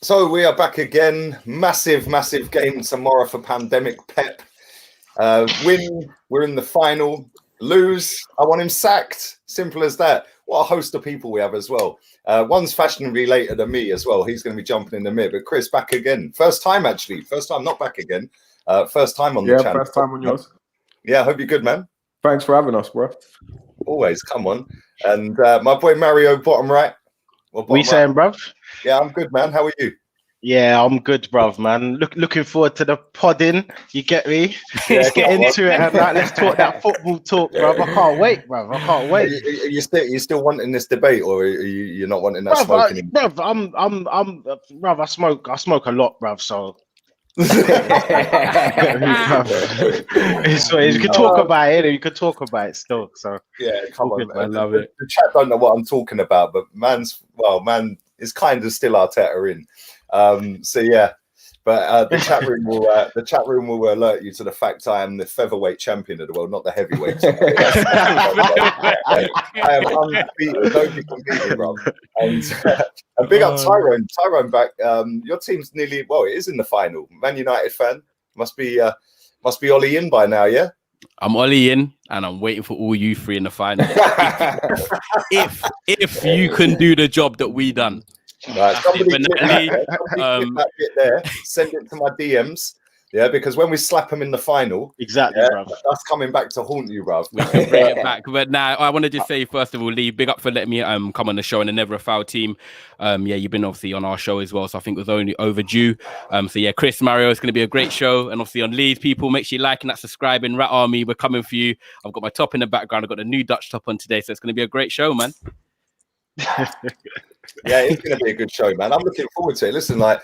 So we are back again. Massive game tomorrow for Pandemic Pep. Win, we're in the final. Lose, I want him sacked. Simple as that. What a host of people we have as well. One's fashion related to me as well. He's going to be jumping in the mid. But Chris, back again. First time, actually. First time, not back again. First time on the channel. Yeah, first time on yours. Yeah, I hope you're good, man. Thanks for having us, bro. Always, come on. And my boy Mario, bottom right. What are you saying, bruv? Yeah, I'm good, man. How are you? Yeah, I'm good, bruv, man. Looking forward to the podding. You get me? Yeah, let's get into it. And let's talk that football talk, bruv. I can't wait, bruv. I can't wait. You still wanting this debate, or you're not wanting that smoking? Bruv, bruv, I smoke a lot, bruv. So you can talk about it. You can talk about it still. So yeah, come on, man. I love it. The chat don't know what I'm talking about, but man is kind of still Arteta in. So yeah, but the chat room will alert you to the fact I am the featherweight champion of the world, not the heavyweight. I am undefeated. Nobody can beat me, bro. And big up Tyrone. Tyrone back. Your team's nearly it is in the final. Man United fan must be Ollie in by now, yeah. I'm Ollie in, and I'm waiting for all you three in the final. if you can do the job that we done. Right, somebody clip that bit there, send it to my DMs. Yeah, because when we slap them in the final, exactly, bruv. That's coming back to haunt you, bruv. We can bring it back. But now I want to just say, first of all, Lee, big up for letting me come on the show and the Never a Foul team. Yeah, you've been obviously on our show as well, so I think it was only overdue. So yeah, Chris, Mario, it's going to be a great show. And obviously on Lee's people, make sure you like and that subscribing. Rat Army, we're coming for you. I've got my top in the background. I've got a new Dutch top on today, so it's going to be a great show, man. Yeah, it's going to be a good show, man. I'm looking forward to it. Listen, like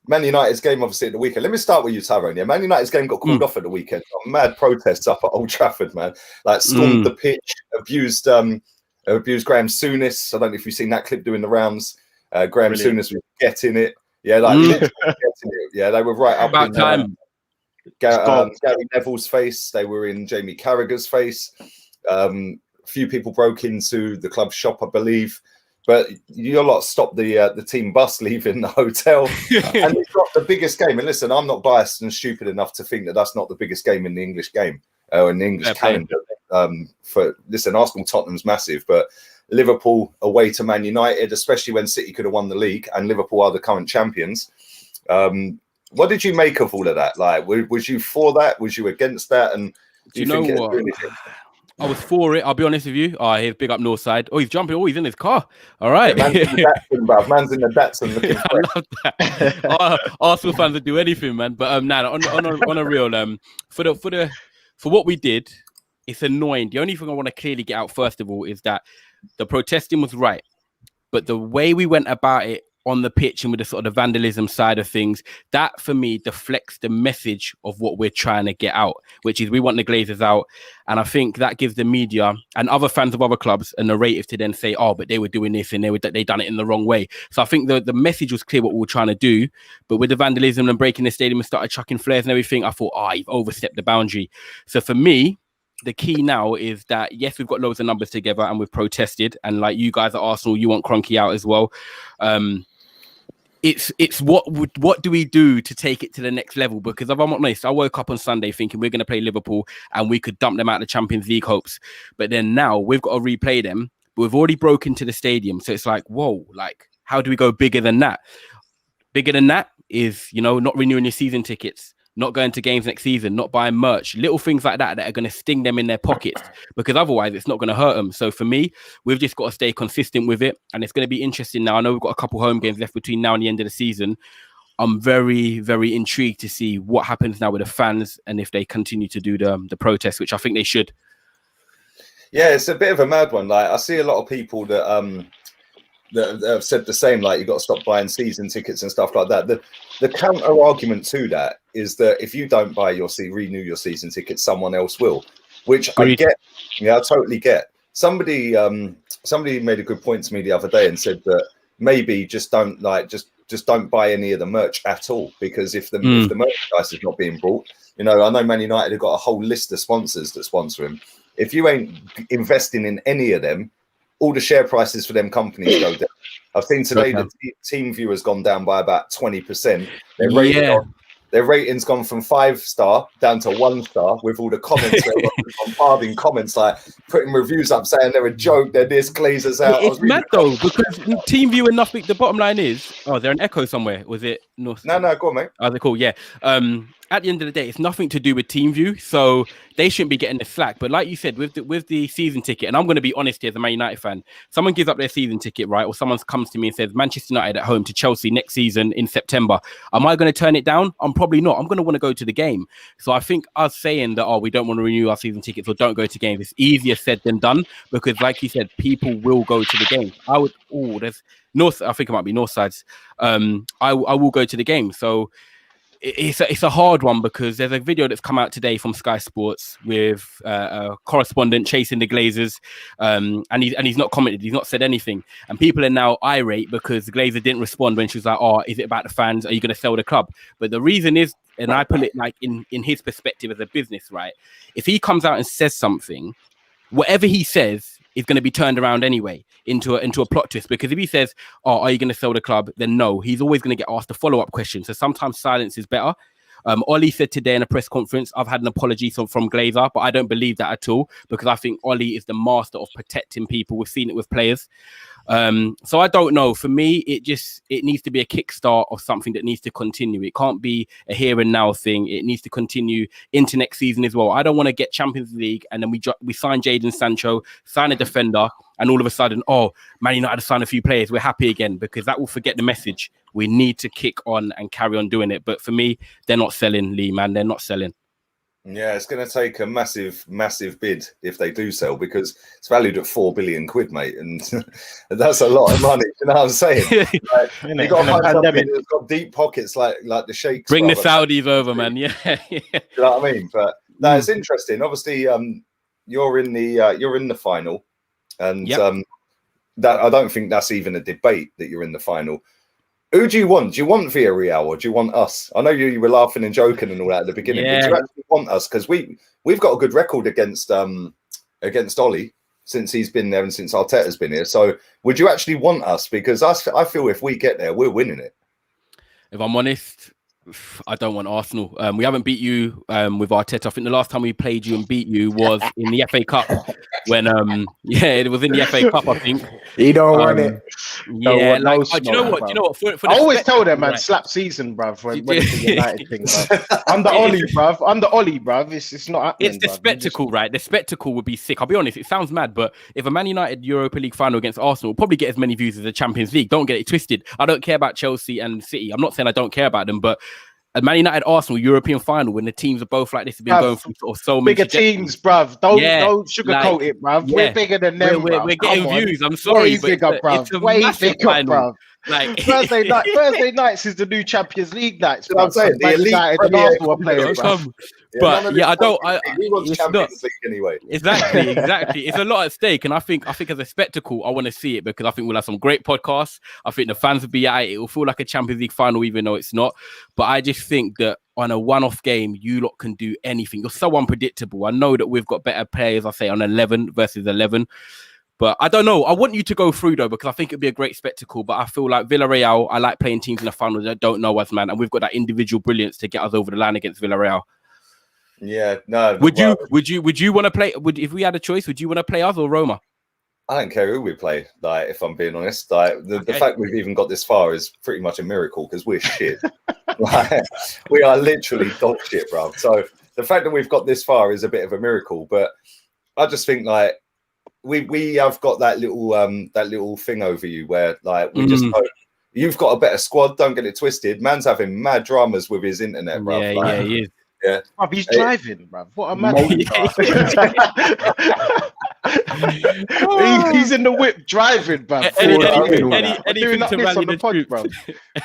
Man United's game, obviously, at the weekend. Let me start with you, Tyrone. Yeah, Man United's game got called off at the weekend. Mad protests up at Old Trafford, man. Like stormed the pitch, abused Graham Souness. I don't know if you've seen that clip doing the rounds. Graham Souness was getting it. Yeah, like literally getting it. Yeah, they were right up about in time. Gary Neville's face. They were in Jamie Carragher's face. Few people broke into the club shop, I believe. But you lot stopped the team bus leaving the hotel, and it's got the biggest game. And listen, I'm not biased and stupid enough to think that that's not the biggest game in the English game or in the English calendar. Arsenal Tottenham's massive, but Liverpool away to Man United, especially when City could have won the league, and Liverpool are the current champions. What did you make of all of that? Like, was you for that? Was you against that? And do you know what? I was for it. I'll be honest with you. Here's big up Northside. Oh, he's jumping. Oh, he's in his car. All right. Yeah, man's in the Datsun looking for I love that. Arsenal fans would do anything, man. But on a real for what we did, it's annoying. The only thing I want to clearly get out first of all is that the protesting was right, but the way we went about it on the pitch and with the sort of the vandalism side of things, that for me deflects the message of what we're trying to get out, which is we want the Glazers out. And I think that gives the media and other fans of other clubs a narrative to then say, oh, but they were doing this and they done it in the wrong way. So I think the message was clear what we were trying to do, but with the vandalism and breaking the stadium and started chucking flares and everything, I thought, you've overstepped the boundary. So for me, the key now is that, yes, we've got loads of numbers together and we've protested. And like you guys at Arsenal, you want Kroenke out as well. It's what do we do to take it to the next level? Because if I'm honest, I woke up on Sunday thinking we're going to play Liverpool and we could dump them out of the Champions League hopes. But then now we've got to replay them. But we've already broken to the stadium. So it's like, whoa, like, how do we go bigger than that? Bigger than that is, not renewing your season tickets, not going to games next season, not buying merch, little things like that are going to sting them in their pockets because otherwise it's not going to hurt them. So for me, we've just got to stay consistent with it. And it's going to be interesting now. I know we've got a couple home games left between now and the end of the season. I'm very, very intrigued to see what happens now with the fans and if they continue to do the protest, which I think they should. Yeah, it's a bit of a mad one. Like, I see a lot of people that have said the same, like, you've got to stop buying season tickets and stuff like that. The counter argument to that is that if you don't renew your season ticket, someone else will, which Agreed. I get. Yeah, I totally get. Somebody made a good point to me the other day and said that maybe just don't buy any of the merch at all, because if the merchandise is not being brought, I know Man United have got a whole list of sponsors that sponsor him. If you ain't investing in any of them, all the share prices for them companies go down. I've seen today the team view has gone down by about 20%. Their rating's gone from 5-star down to 1-star with all the comments bombarding comments, like putting reviews up saying they're a joke, they're this, Glazers out. It's mad though, because team view and nothing. The bottom line is, they're an echo somewhere. Was it North? No, go on, mate. Oh, they're cool. Yeah. At the end of the day, it's nothing to do with team view, so they shouldn't be getting the slack. But like you said, with the season ticket, and I'm going to be honest here as a Man United fan, someone gives up their season ticket, right, or someone comes to me and says Manchester United at home to Chelsea next season in September. Am I going to turn it down? I'm probably not. I'm going to want to go to the game. So I think us saying that, we don't want to renew our season tickets or don't go to games, it's easier said than done, because like you said, people will go to the game. There's North. I think it might be North sides. I will go to the game. So it's a hard one, because there's a video that's come out today from Sky Sports with a correspondent chasing the Glazers, and he's not commented, he's not said anything, and people are now irate because the Glazer didn't respond when she was like, is it about the fans? Are you going to sell the club? But the reason is, and I put it like in his perspective as a business, right? If he comes out and says something, whatever he says is going to be turned around anyway into a plot twist, because if he says, are you going to sell the club? Then no, he's always going to get asked a follow-up question. So sometimes silence is better. Ollie said today in a press conference, I've had an apology from Glazer, but I don't believe that at all, because I think Ollie is the master of protecting people. We've seen it with players. So I don't know. For me, it needs to be a kickstart of something that needs to continue. It can't be a here and now thing. It needs to continue into next season as well. I don't want to get Champions League and then we sign Jadon Sancho, sign a defender, and all of a sudden, Man United sign a few players, we're happy again, because that will forget the message. We need to kick on and carry on doing it. But for me, they're not selling, Lee, man. They're not selling. Yeah, it's going to take a massive bid if they do sell, because it's valued at £4 billion, mate, and that's a lot of money. You know what I'm saying? Like, you got to find something that's got deep pockets, like the Sheikhs. Bring the Saudis over, man. Yeah. You know what I mean? But no, it's interesting. Obviously, you're in the final, and that I don't think that's even a debate that you're in the final. Who do you want? Do you want Villarreal or do you want us? I know you were laughing and joking and all that at the beginning. Yeah. But do you actually want us? Because we've got a good record against Ollie since he's been there and since Arteta's been here. So would you actually want us? Because I feel if we get there, we're winning it. If I'm honest, I don't want Arsenal. We haven't beat you with Arteta. I think the last time we played you and beat you was in the FA Cup when it was in the FA Cup, I think. You don't want it. Yeah, do you know what? For I always tell them, man, slap season, bruv, when it's the United thing, bruv. Under Ollie, bruv. It's not happening. It's the spectacle, right? The spectacle would be sick. I'll be honest, it sounds mad, but if a Man United Europa League final against Arsenal will probably get as many views as the Champions League. Don't get it twisted. I don't care about Chelsea and City. I'm not saying I don't care about them, but a Man United Arsenal European final, when the teams are both like this, have been going through sort of so many bigger teams, bruv. Don't sugarcoat it, bruv. We're bigger than them. We're getting views. I'm sorry, way bigger, bruv. Way bigger, bruv. Like Thursday nights is the new Champions League nights. I'm saying the elite Arsenal are playing, bruv. But we want Champions League anyway. Exactly. It's a lot at stake, and I think as a spectacle, I want to see it, because I think we'll have some great podcasts. I think the fans will be at it. It will feel like a Champions League final, even though it's not. But I just think that on a one-off game, you lot can do anything. You're so unpredictable. I know that we've got better players. I say on 11 versus 11. But I don't know. I want you to go through, though, because I think it'd be a great spectacle. But I feel like Villarreal, I like playing teams in the final that don't know us, man. And we've got that individual brilliance to get us over the line against Villarreal. Yeah, no. Would you want to play? If we had a choice, would you want to play us or Roma? I don't care who we play. Like, if I'm being honest, like the fact we've even got this far is pretty much a miracle, because we're shit. Like, we are literally dog shit, bro. So the fact that we've got this far is a bit of a miracle. But I just think like we have got that little thing over you where like we just know you've got a better squad. Don't get it twisted. Man's having mad dramas with his internet, bro. Yeah, he is. Yeah, bruv, he's driving, bruv. What a man! He's in the whip driving, bruv. Anything to rally the troops, bruv.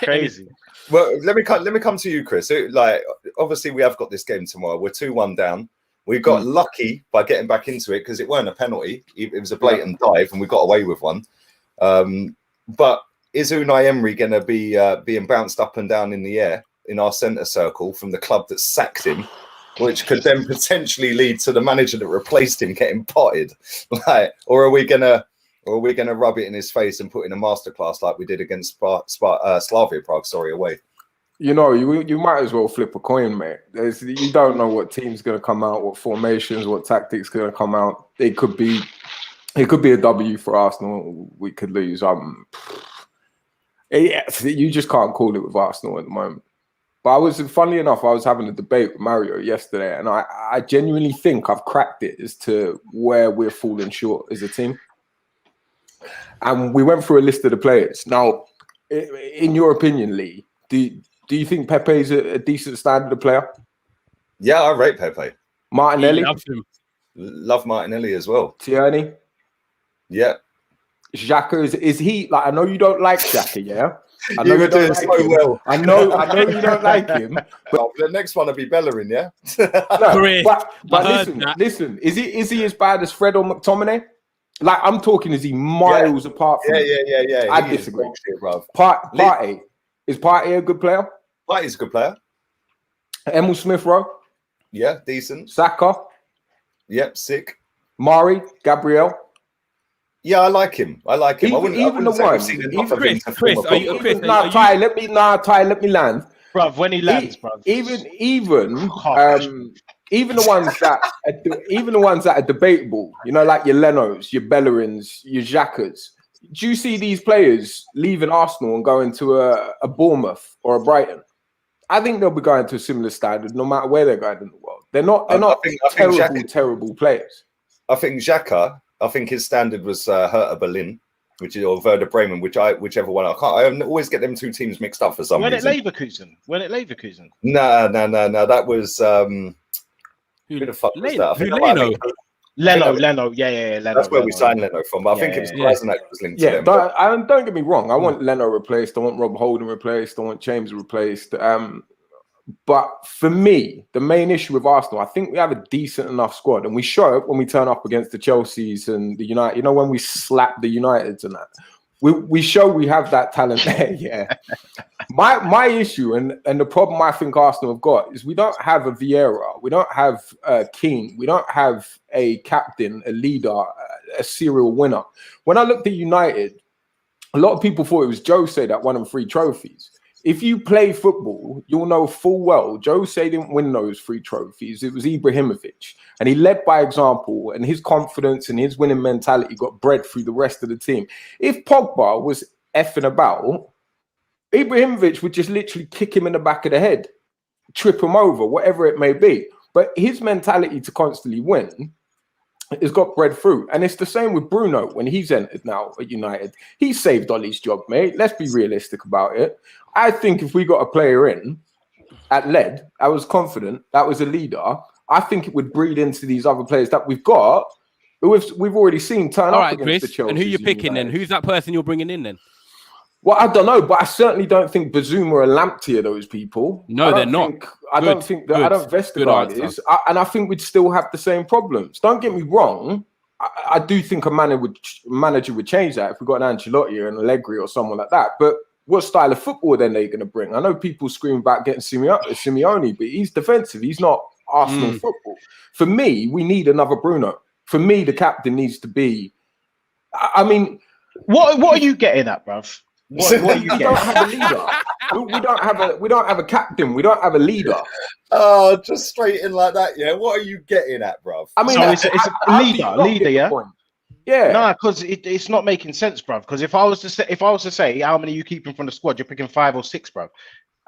Crazy. Well, let me come to you, Chris. Like, obviously, we have got this game tomorrow. We're 2-1 down. We got lucky by getting back into it because it weren't a penalty. It was a blatant dive, and we got away with one. But is Unai Emery going to be being bounced up and down in the air in our centre circle from the club that sacked him, which could then potentially lead to the manager that replaced him getting potted? Like, or are we gonna or are we going to rub it in his face and put in a masterclass like we did against Slavia Prague? Sorry, away. You know, you might as well flip a coin, mate. You don't know what team's going to come out, what formations, what tactics going to come out. It could be a W for Arsenal. We could lose. You just can't call it with Arsenal at the moment. But funnily enough, I was having a debate with Mario yesterday, and I genuinely think I've cracked it as to where we're falling short as a team. And we went through a list of the players. Now, in your opinion, Lee, do you think Pepe is a decent standard of player? Yeah, I rate Pepe. Martinelli? Love Martinelli as well. Tierney? Yeah. Xhaka, is he, like, I know you don't like Xhaka, yeah? I know you do like so well. I know you don't like him. But the next one will be Bellerin, yeah? No, but listen, is he as bad as Fred or McTominay? Like, I'm talking, is he miles apart from Yeah. I disagree. Partey. Is Partey a good player? Partey's a good player. Emil Smith-Rowe? Yeah, decent. Saka? Yep, sick. Mari? Gabriel? Yeah, I like him. I Even the one. Chris, are you Chris? Ty, let me land. Bruv, when he lands, bruv. Even the ones that are debatable, you know, like your Lenos, your Bellerins, your Xhakas. Do you see these players leaving Arsenal and going to a Bournemouth or a Brighton? I think they'll be going to a similar standard no matter where they're going in the world. They're not terrible players. I think Xhaka, I think his standard was Hertha Berlin, or Werder Bremen, whichever one. I always get them two teams mixed up for some reason. When at Leverkusen? No. That was who the fuck was that? Leno. Yeah. Leno. That's where we signed Leno from. But I think it was Kolasinac was linked to them. Don't get me wrong. I want Leno replaced. I want Rob Holding replaced. I want James replaced. But for me, the main issue with Arsenal, I think we have a decent enough squad, and we show it when we turn up against the Chelseas and the United. You know, when we slap the Uniteds and that, we show we have that talent there. Yeah. My issue and the problem I think Arsenal have got is we don't have a Vieira, we don't have Keane, we don't have a captain, a leader, a serial winner. When I looked at United, a lot of people thought it was Jose that won them 3 trophies. If you play football, you'll know full well Jose didn't win those 3 trophies. It was Ibrahimovic. And he led by example, and his confidence and his winning mentality got bred through the rest of the team. If Pogba was effing about, Ibrahimovic would just literally kick him in the back of the head, trip him over, whatever it may be. But his mentality to constantly win has got bred through. And it's the same with Bruno when he's entered now at United. He saved Ollie's job, mate. Let's be realistic about it. I think if we got a player in at lead, I was confident, that was a leader, I think it would breed into these other players that we've got, who we've already seen turn up against the Chelsea. And who you're picking then? Who's that person you're bringing in then? Well, I don't know, but I certainly don't think Bazouma or Lamptey are those people. No, they're not. I don't think that. I don't Vestergaard is, and I think we'd still have the same problems. Don't get me wrong. I do think a manager would change that if we got an Ancelotti or an Allegri or someone like that. But what style of football then they're going to bring? I know people scream about getting Simeone, but he's defensive. He's not Arsenal football. For me, we need another Bruno. For me, the captain needs to be. I mean, what are you getting at, bruv? What are you getting? We don't have a leader. We don't have a captain. We don't have a leader. Oh, just straight in like that, yeah. What are you getting at, bruv? I mean, so it's a leader, yeah. Yeah. No, because it's not making sense, bruv. Because if I was to say how many you keeping from the squad, you're picking 5 or 6, bruv.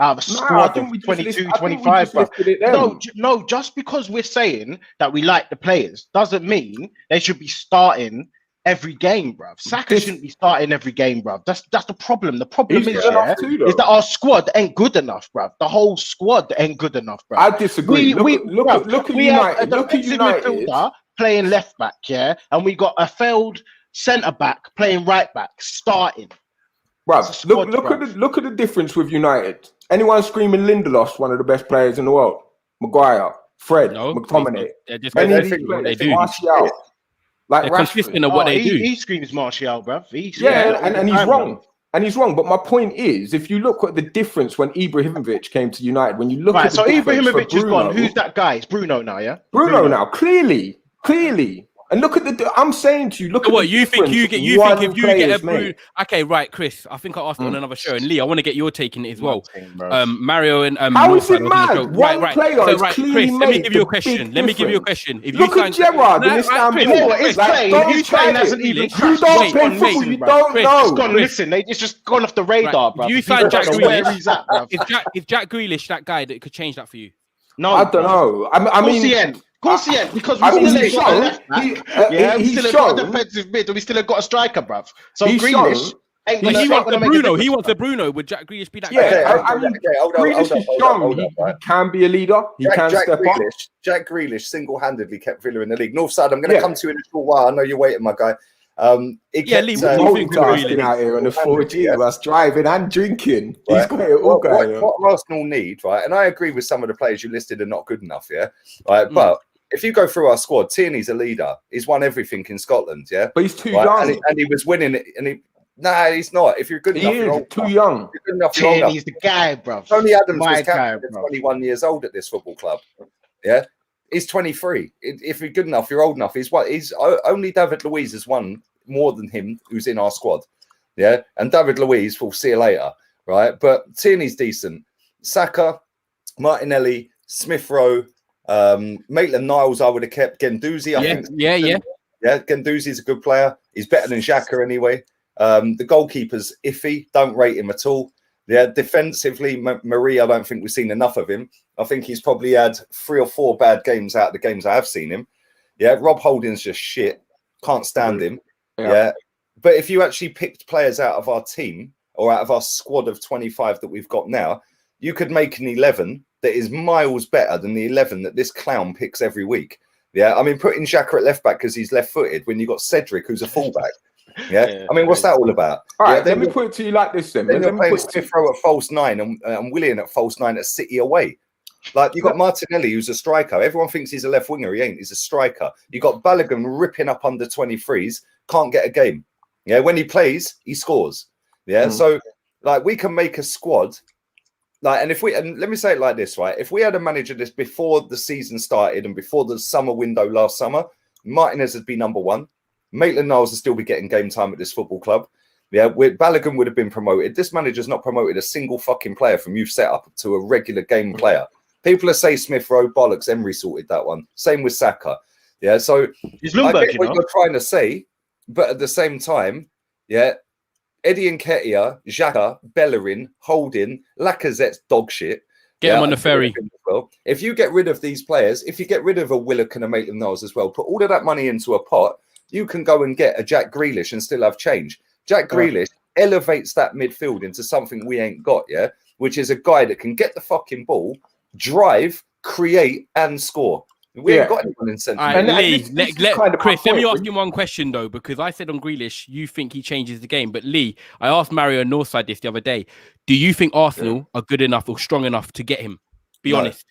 Out of a squad of 22, 25, bruv. No, just because we're saying that we like the players doesn't mean they should be starting every game, bruv. Saka shouldn't be starting every game, bruv. That's the problem. The problem is that our squad ain't good enough, bruv. The whole squad ain't good enough, bruv. I disagree. Look at United. Look at United playing left back, yeah, and we got a failed centre back playing right back, starting. Bruv, look at the difference with United. Anyone screaming Lindelof, one of the best players in the world? Maguire, Fred, McTominay. They do. Martial. Like they're consistent of what they do. He screams Martial, bruv. And he's wrong. And he's wrong. But my point is, if you look at the difference when Ibrahimovic came to United, when you look at the difference Ibrahimovic is gone. Who's that guy? It's Bruno now, yeah? Bruno now. Clearly. And look at the. I'm saying to you, look So at what you think you get. You think if you get a Bruno, okay, right, Chris. I think I asked it on another show, and Lee, I want to get your take in it as well. Mario and how is it mad? One player is clearly Chris, let me give you a question. Let me give you a question. If look at Gerrard in Istanbul. You know what? His plane hasn't even. You don't play football. You don't know. Listen, it's just gone off the radar, bro. You signed Jack Grealish. Is Jack Grealish that guy that could change that for you? No, I don't know. I mean. Of course he ain't, because we still got a left back. We still got a defensive mid, and we still got a striker, bruv. So Grealish ain't gonna he wants a Bruno. He wants a Bruno. Would Jack Grealish be that guy? Yeah, I mean, Grealish has shown he can be a leader. He can step up. Jack Grealish single-handedly kept Villa in the league. Northside, I'm going to come to you in a short while. I know you're waiting, my guy. Lee, what do you think out here on the 4G? That's driving and drinking. Right. He's got it all going on. What Arsenal need, right? And I agree with some of the players you listed are not good enough, yeah? Right, but if you go through our squad, Tierney's a leader. He's won everything in Scotland, yeah? But he's too young. And he was winning it. And he's not. If you're good enough, you're old too young. You're good enough, Tierney's the guy, bro. Tony Adams was captain at 21 years old at this football club. Yeah? He's 23. If you're good enough, you're old enough. He's only David Luiz has won more than him, who's in our squad. Yeah? And David Luiz will see you later, right? But Tierney's decent. Saka, Martinelli, Smith Rowe, Maitland-Niles, I would have kept. Guendouzi, I think. Yeah. Guendouzi's a good player. He's better than Xhaka anyway. The goalkeeper's iffy. Don't rate him at all. Yeah, defensively, Marie, I don't think we've seen enough of him. I think he's probably had 3 or 4 bad games out of the games I have seen him. Yeah, Rob Holding's just shit. Can't stand him. Yeah. But if you actually picked players out of our team or out of our squad of 25 that we've got now, you could make an 11 that is miles better than the 11 that this clown picks every week. Yeah, I mean, putting Xhaka at left back because he's left-footed when you've got Cedric, who's a fullback. Yeah, I mean, what's that all about? All right, let me put it to you like this then. Then you're playing Smith Rowe at false 9 and Willian at false 9 at City away. Like, you got Martinelli, who's a striker. Everyone thinks he's a left winger. He ain't. He's a striker. You got Balogun ripping up under 23s. Can't get a game. Yeah, when he plays, he scores. Yeah, so like we can make a squad. Like, and let me say it like this, right? If we had a manager this before the season started and before the summer window last summer, Martinez would be number 1. Maitland-Niles would still be getting game time at this football club. Yeah, Balogun would have been promoted. This manager's not promoted a single fucking player from youth setup to a regular game player. People are saying Smith Rowe, bollocks, Emery sorted that one. Same with Saka. Yeah, so I get what you're trying to say, but at the same time, yeah, Eddie Nketiah, Xhaka, Bellerin, Holding, Lacazette's dog shit. Get him on the ferry. Well, if you get rid of these players, if you get rid of a Willock and a Maitland-Niles as well, put all of that money into a pot, you can go and get a Jack Grealish and still have change. Jack Grealish elevates that midfield into something we ain't got, yeah, which is a guy that can get the fucking ball, drive, create, and score. We ain't got anyone in centre. Right, Chris, let me ask him one question though, because I said on Grealish, you think he changes the game. But Lee, I asked Mario Northside this the other day. Do you think Arsenal are good enough or strong enough to get him? Be honest.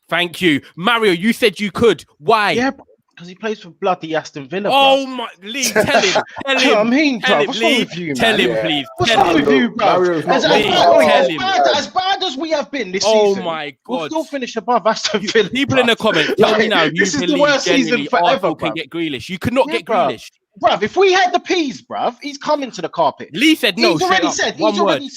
Thank you. Mario, you said you could. Why? Yeah, because he plays for bloody Aston Villa. Oh my, Lee, tell him. Tell him. I mean, bro, what's wrong with you, man? Tell him, please. What's wrong with you, bro? As bad as we have been this season. Oh my God. We'll still finish above Aston Villa. People in the comments, tell me now. This is the worst season forever, Arsenal can get Grealish. You could not get Grealish. Bruv, if we had the peas, bruv, he's coming to the carpet. Lee said no. He's already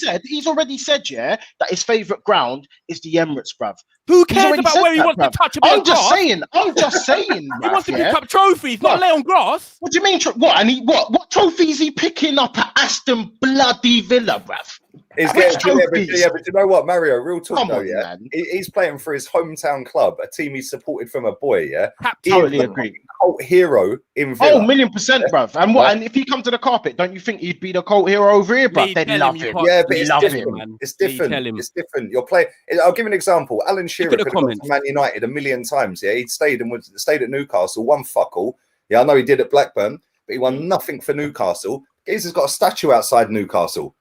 said, yeah, that his favourite ground is the Emirates, bruv. Who cares about where he wants to touch a bit of grass? I'm just saying. He wants to pick up trophies, not lay on grass. What do you mean? What trophies is he picking up at Aston bloody Villa, bruv? But you know what, Mario? Real talk though, yeah. He's playing for his hometown club, a team he supported from a boy, yeah. Totally agree. Cult hero in Villa. Oh, 1,000,000%, bruv. And and if he come to the carpet, don't you think he'd be the cult hero over here, bruv? They'd love him. Yeah, but it's different. It's different. It's different. You're playing. I'll give you an example. Alan Shearer could have gone to Man United 1,000,000 times. Yeah, he'd stayed at Newcastle, won fuck all. Yeah, I know he did at Blackburn, but he won nothing for Newcastle. He's got a statue outside Newcastle.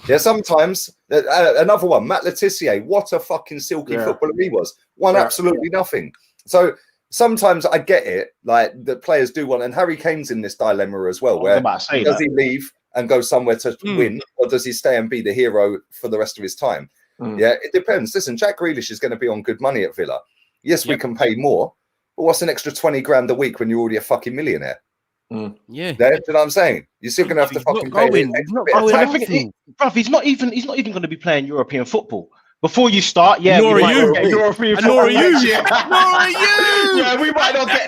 Yeah, sometimes another one, Matt Letizia. What a fucking silky footballer he was. Won absolutely nothing. So sometimes I get it, like the players do want, and Harry Kane's in this dilemma as well. Where does he leave and go somewhere to win, or does he stay and be the hero for the rest of his time? Yeah, it depends. Listen, Jack Grealish is going to be on good money at Villa. Yes, we can pay more, But what's an extra 20 grand a week when you're already a fucking millionaire? Yeah. Do you know what I'm saying? You're still gonna have to fucking pay. Bruv, he's not even going to be playing European football. Before you start, Nor are you. European Nor are you. Yeah, we might not get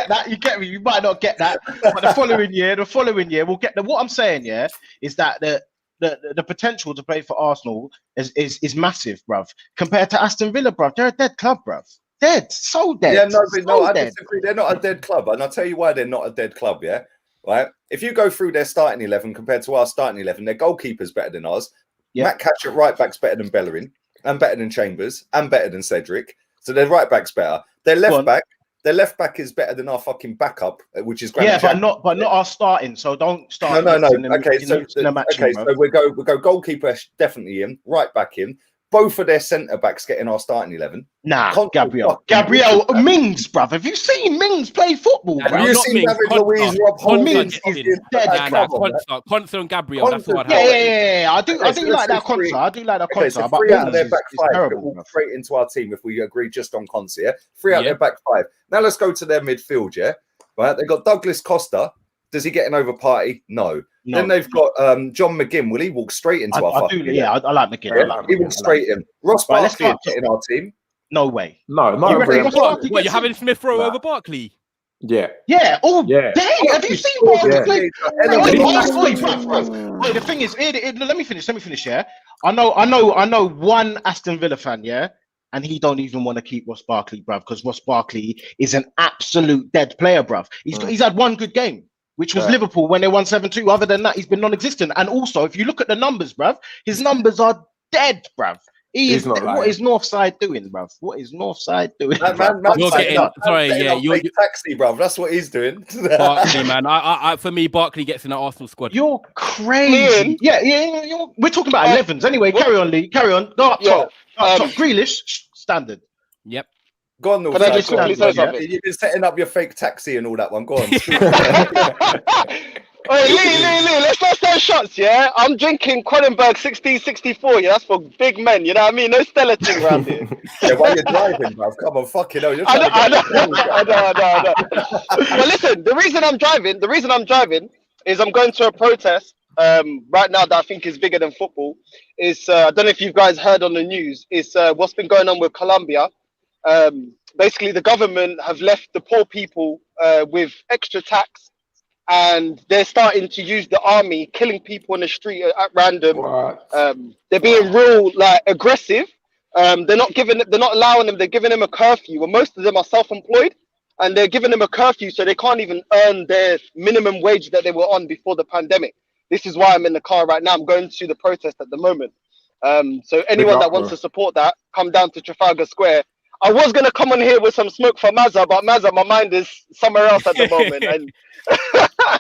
that. You get me? We might not get that. But the following year, we'll get the. What I'm saying, yeah, is that the potential to play for Arsenal is massive, bruv. Compared to Aston Villa, bruv, they're a dead club, bruv. Dead, so dead. Yeah, I disagree. They're not a dead club, and I'll tell you why they're not a dead club. Yeah, right. If you go through their starting 11 compared to our starting 11, their goalkeeper's better than ours. Yeah. Matt Catch at right back's better than Bellerin, and better than Chambers, and better than Cedric. So their right back's better. Their left back is better than our fucking backup, which is Granit Xhaka. but not our starting. So don't start. No. Okay, so we go goalkeeper definitely in, right back in. Both of their centre backs getting our starting 11. Nah, Gabriel Mings, bruv. Have you seen Mings play football? Have you seen David Luiz, Rob Holdings? Konsa and Gabriel. That's what. Yeah. I do like that Konsa. I do like that Konsa. So 3 out of their back 5 will walk straight into our team if we agree just on Konsa. Yeah, 3 out of their back 5. Now let's go to their midfield. Yeah, right. They got Douglas Costa. Does he get an over party? No. Then they've got John McGinn. Will he walk straight into our fucking team? Yeah, I like McGinn. He walks straight in. Ross Barkley in our team. No way. No. What, you having Smith Rowe over Barkley? Yeah. Yeah. Oh, yeah. Damn. Have you seen Barkley? Wait, the thing is, let me finish. Yeah. I know one Aston Villa fan. Yeah. And he don't even want to keep Ross Barkley, bruv, because Ross Barkley is an absolute dead player, bruv. He's had one good game, which was Liverpool when they won 7-2. Other than that, he's been non-existent. And also, if you look at the numbers, bruv, his numbers are dead, bruv. What is Northside doing, bruv? What is Northside doing? You're taxi, bruv. That's what he's doing. Barkley, man. For me, Barkley gets in the Arsenal squad. You're crazy. Yeah. We're talking about 11s. Anyway, carry on, Lee. Carry on. Go up top. Grealish, standard. Yep. Go on, Can I just quickly say something? You've been setting up your fake taxi and all that one. Go on. Hey, Lee, let's not start shots, yeah? I'm drinking Cronenberg 1664, yeah? That's for big men, you know what I mean? No Stella thing around here. Yeah, while you're driving, bruv. Come on, fucking hell. I know. Well, listen, the reason I'm driving is I'm going to a protest right now that I think is bigger than football. It's I don't know if you guys heard on the news. It's what's been going on with Colombia. Basically, the government have left the poor people with extra tax, and they're starting to use the army, killing people in the street at random. They're being real aggressive. They're not allowing them. They're giving them a curfew. Well, most of them are self-employed, and they're giving them a curfew, so they can't even earn their minimum wage that they were on before the pandemic. This is why I'm in the car right now. I'm going to the protest at the moment. So anyone that wants to support that, come down to Trafalgar Square. I was going to come on here with some smoke for Mazza, but Mazza, my mind is somewhere else at the moment. And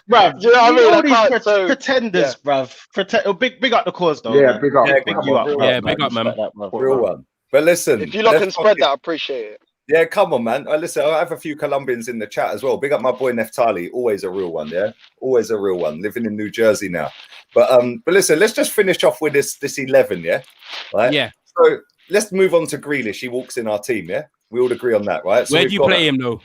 bruv, do you know what I mean? Pretenders, bruv. Big up the cause, though. Yeah, big up. Big you up. Yeah, big up, man. Real one. But listen, if you lot can spread that, I appreciate it. Yeah, come on, man. Listen, I have a few Colombians in the chat as well. Big up my boy Neftali, always a real one, yeah? Always a real one, living in New Jersey now. But listen, let's just finish off with this 11, yeah? Right? Yeah. So let's move on to Grealish. He walks in our team, yeah? We all agree on that, right? So where do you play him, though?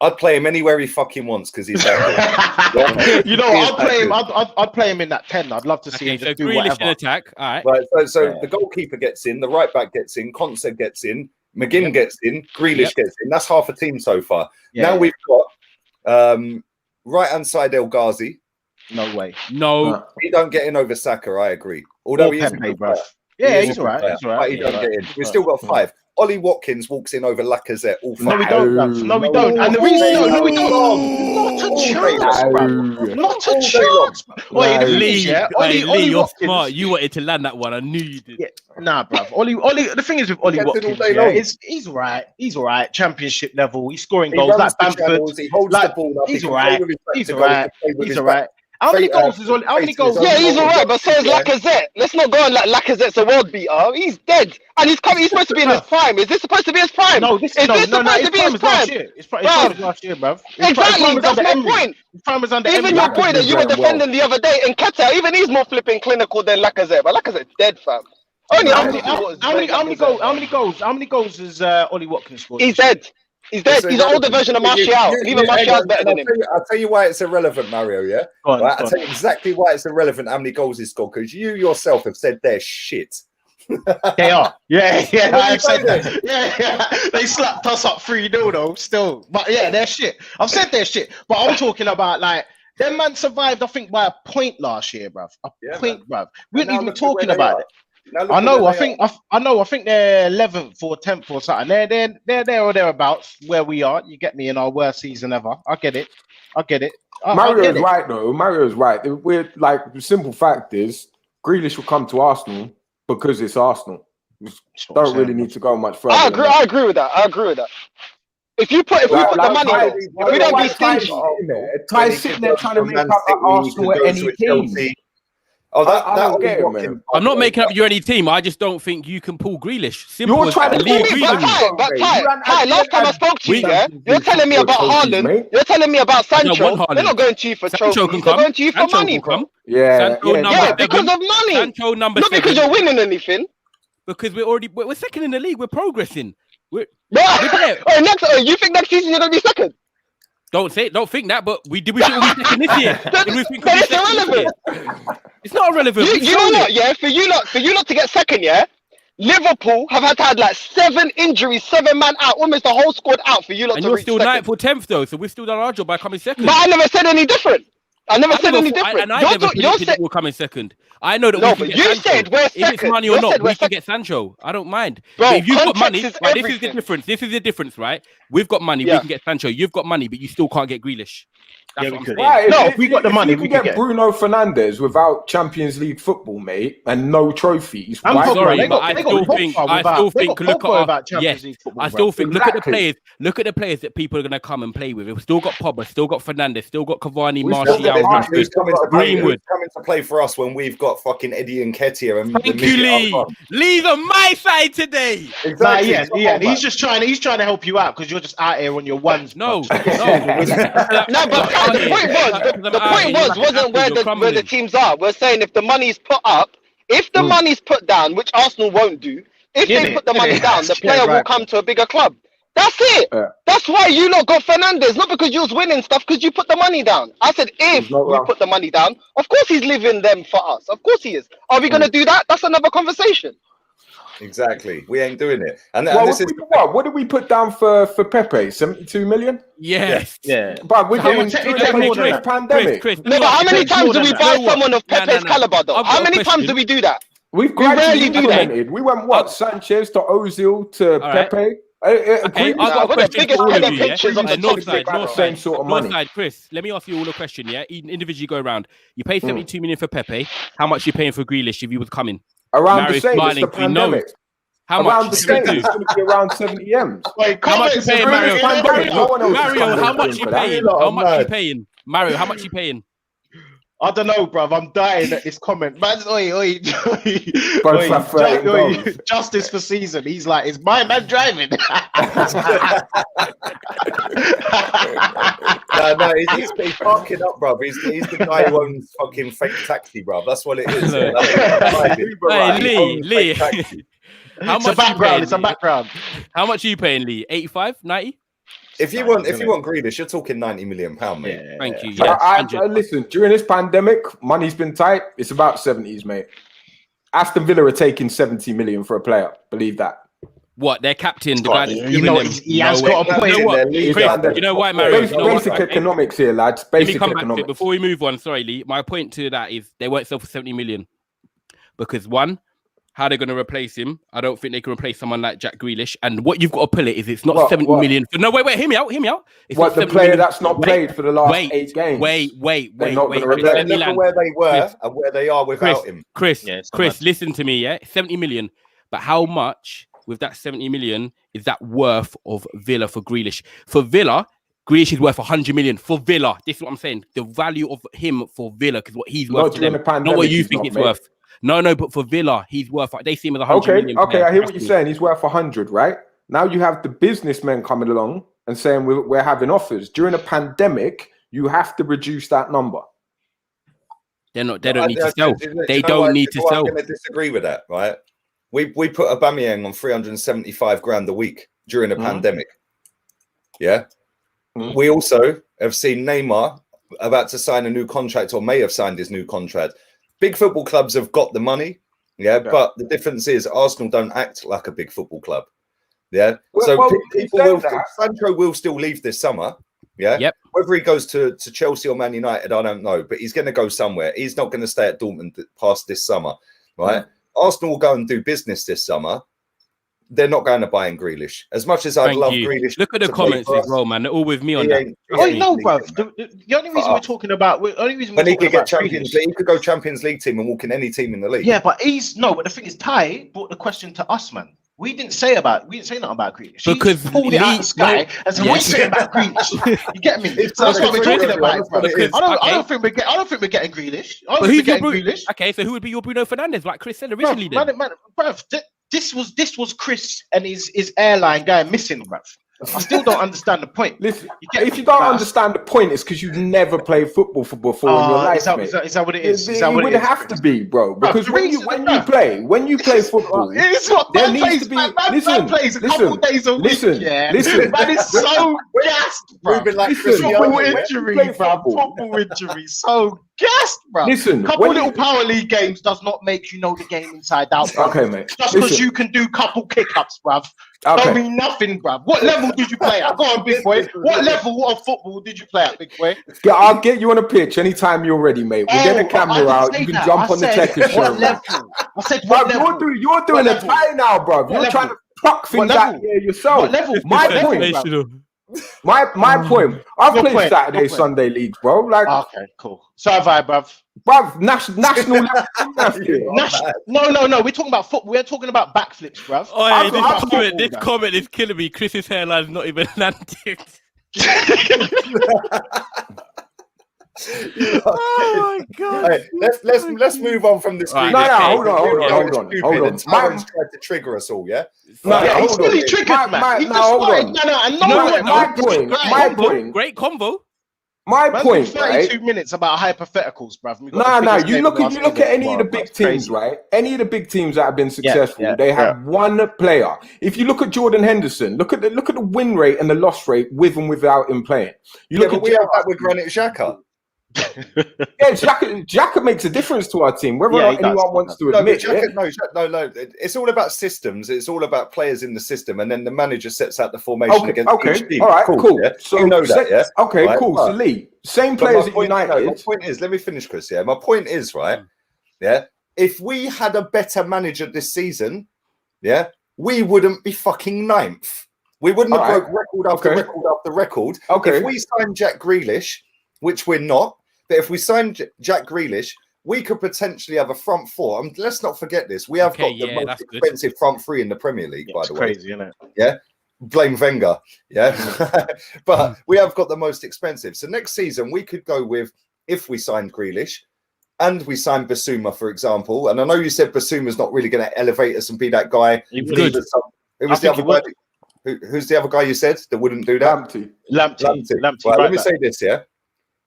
I'd play him anywhere he fucking wants because he's that good. You know, I'd play him in that 10. I'd love to see him just do whatever. In attack, all right. Right, so the goalkeeper gets in, the right back gets in, Konsa gets in, McGinn gets in, Grealish gets in. That's half a team so far. Now we've got right-hand side El Ghazi. No way. No. He don't get in over Saka, I agree. Although he's bro. Yeah, he's all right. He's all right. He don't get in. We've still got 5. Ollie Watkins walks in over Lacazette. No, we don't. No, we don't. And the reason, no, we don't. Not a chance, bro. Not a chance. Wait, Lee, you're smart. You wanted to land that one. I knew you did. Yeah. Nah, bro. Ollie. The thing is with Ollie Watkins, he's all right. He's all right. Championship level. He's scoring goals like Bamford. He holds the ball up. He's all right. He's all right. He's all right. How many goals is Ollie? How many goals? Yeah, he's all right, but so is Lacazette. Let's not go on like Lacazette's a world beater. He's dead, and he's supposed to be in his prime. Is this supposed to be his prime? No, this supposed to be his prime. It's last year, bruv. Exactly, that's my point. Even your point that you were defending the other day, and Keta, even he's more flipping clinical than Lacazette, but Lacazette's dead, fam. How many goals is Ollie Watkins scored? He's dead. He's there. He's an older version of Martial. Even Martial's better than him. I'll tell you why it's irrelevant, Mario. Yeah, I'll tell you exactly why it's irrelevant how many goals he scored, because you yourself have said they're shit. They are. Yeah. I've said that. Yeah. They slapped us up 3-0 though. Still, but yeah, they're shit. I've said they're shit, but I'm talking about like them man survived. I think by a point last year, bruv. A point, bruv. We weren't even talking about it. I know. I think they're 11th or 10th or something. They're there or thereabouts where we are. You get me, in our worst season ever. I get it. Mario's right though. Mario's right. We're like, the simple fact is, Grealish will come to Arsenal because it's Arsenal. Don't really need to go much further. I agree with that. If we put the money, if we don't be stingy, Ty's sitting there trying to make up Arsenal at any team. Oh, I don't get it, man. I'm not making up you any team. I just don't think you can pull Grealish. Simple. You're trying to leave. But Ty, last time I spoke to you, you're telling me about Haaland. You're telling me about Sancho. They're not going to you for trophies. They're going to you for money, bro. Yeah, because of money. Sancho number not because you're winning anything. Because we're second in the league. We're progressing. You think next season you're going to be second? Don't think that, but we think we'll be second this year. But it's irrelevant. It's not irrelevant. You know what? Yeah, for you not to get second, yeah. Liverpool have had like 7 injuries, 7 man out, almost the whole squad out for you lot and to you're reach still second. 9th or 10th though, so we've still done our job by coming second. But I never said any different. I never said any different. And I never predicted that we'll come in second. I know that we can get Sancho. Said we're second. If it's money or not, we can get Sancho. I don't mind. Bro, but if you've got money, right, this is the difference. This is the difference, right? We've got money, we can get Sancho. You've got money, but you still can't get Grealish. That's what I'm saying. Right, if we got the money, we can get Bruno Fernandes without Champions League football, mate, and no trophies. I'm sorry, but I still think. Look at the players. Look at the players that people are going to come and play with. We've still got Pogba, still got Fernandes, still got Cavani, Martial, Greenwood coming to play for us when we've got fucking Eddie and Ketia. And thank you, Lee. Lee's on my side today. Exactly. He's just trying to help you out because you're just out here on your ones. No. But the point wasn't where the teams are. We're saying if the money's put up, if the money's put down, which Arsenal won't do, if they put the money down, the player will come to a bigger club. That's it. That's why you lot got Fernandes, not because you was winning stuff, because you put the money down. I said if we put the money down, of course he's leaving them for us. Of course he is. Are we going to do that? That's another conversation. Exactly. We ain't doing it. What did we put down for Pepe? 72 million? Yes. Yeah. But we're doing the pandemic. No, but how many times do we buy someone of Pepe's caliber though? How many times do we do that? We've gradually implemented. We went Sanchez to Ozil to Pepe. Okay, I've got a question for all of you. North side, Chris. Let me ask you all a question. Yeah, individually go around. You pay 72 million for Pepe. How much are you paying for Grealish if you was coming? Around the same. It's the pandemic. How around much? The same. It's going to be around 70 M's. How much you paying, Mario? Mario, how much you paying? How much you paying? Mario, how much you paying? I don't know, bruv. I'm dying at this comment. Man's justice for season. He's like, is my man driving? No, he's parking up, bruv. He's the guy who owns fucking fake taxi, bruv. That's what it is. Lee. How much it's a background. How much are you paying, Lee? 85, 90? If you want Grealish, you're talking £90 million, mate. Yeah, thank you. I listen, during this pandemic, money's been tight. It's about 70s, mate. Aston Villa are taking 70 million for a player. Believe that. What? Their captain, the guy that's he has got a point. You know what, Mario? Basic economics here, lads. Basic economics. Before we move on, sorry, Lee. My point to that is they won't sell for 70 million because one, how they're going to replace him? I don't think they can replace someone like Jack Grealish. And what you've got to pull it is it's not 70 million. No, wait, hear me out. It's what the player that's not played for the last 8 games? Wait. Look at where they were and where they are without him. Chris, listen to me, yeah? 70 million. But how much with that 70 million is that worth of Villa for Grealish? For Villa, Grealish is worth 100 million for Villa. This is what I'm saying. The value of him for Villa because what he's worth to them, not what you think it's worth. No, but for Villa, he's worth. They see him as 100 million. Okay, I hear what you're saying. He's worth 100, right? Now you have the businessmen coming along and saying we're having offers. During a pandemic, you have to reduce that number. They don't need to sell. They don't need to sell. I'm going to disagree with that, right? We put Aubameyang on 375 grand a week during a pandemic. Yeah. We also have seen Neymar about to sign a new contract, or may have signed his new contract. Big football clubs have got the money. Yeah. But the difference is Arsenal don't act like a big football club. Yeah. Sancho will still leave this summer. Yeah. Yep. Whether he goes to Chelsea or Man United, I don't know. But he's going to go somewhere. He's not going to stay at Dortmund past this summer. Right. Arsenal will go and do business this summer. They're not going to buy in Grealish. As much as I'd love Grealish. Look at the comments as well, man. They're all with me on that. Wait, no, bro. The only reason we're talking about, he could get Champions League, he could go Champions League team and walk in any team in the league. Yeah, but but the thing is, Ty brought the question to us, man. We didn't say nothing about Grealish. Because he pulled it out of the sky and said, "What are you saying about Grealish?" You get me? So that's what we're talking about, bro. I don't think we're getting Grealish. I don't think we're getting Grealish. Okay, so who would be your Bruno Fernandes, like Chris said originally? This was Chris and his airline guy missing, bruv. I still don't understand the point. Listen, if you don't understand the point, it's because you've never played football before in your life. Is that what it is? It would have to be, bro. Because when you play football, it's what man plays. Man plays a couple days a week. Listen. Man is so gassed, bro. Football injury, bro. Football injury, so gassed, bro. Listen, couple little power league games does not make you know the game inside out, bro. Okay, mate. Just because you can do couple kick-ups, bruv. Don't mean nothing, bruv. What level did you play at? Go on, big boy. What level of football did you play at, big boy? Yeah, I'll get you on a pitch anytime you're ready, mate. We'll get a camera out. You can jump on the Tekka show. I said, what level? You're doing a tie now, bruv. You're trying to pluck things out here yourself. What level? My point. My point. I've played Saturday, Sunday leagues, bro. Like, okay, cool. So have I, bruv. Bruv, national level. No. We're talking about football. We're talking about backflips, bruv. Oh, this comment is killing me. Chris's hairline's not even landed. Oh my god! Right, let's move on from this. Hold on. Tyron's tried to trigger us all, yeah. He's really triggered, man. My point. Great combo. My point, 32 minutes about hypotheticals, bruv. No. You look at any of the big teams, right? Any of the big teams that have been successful, they have one player. If you look at Jordan Henderson, look at the win rate and the loss rate with and without him playing. We have that with Granit Xhaka. Xhaka makes a difference to our team, whether or not anyone wants to admit it. No. It's all about systems. It's all about players in the system, and then the manager sets out the formation against each team. All right, cool. Yeah? So you know that, yeah? Okay, right? Cool. So Lee, same players at United. My point is, let me finish, Chris. Yeah, my point is, right? Yeah, if we had a better manager this season, yeah, we wouldn't be fucking 9th. We wouldn't have broke record after record after record. Okay. If we signed Jack Grealish, which we're not. But if we sign Jack Grealish, we could potentially have a front four. Let's not forget this. We have got the most expensive front three in the Premier League, by the way. Crazy, isn't it? Yeah. Blame Wenger. Yeah. But we have got the most expensive. So next season, we could go with, if we signed Grealish and we signed Basuma, for example. And I know you said Basuma's not really going to elevate us and be that guy. Who's the other guy you said that wouldn't do that? Lamptey. Well, let me say this, yeah.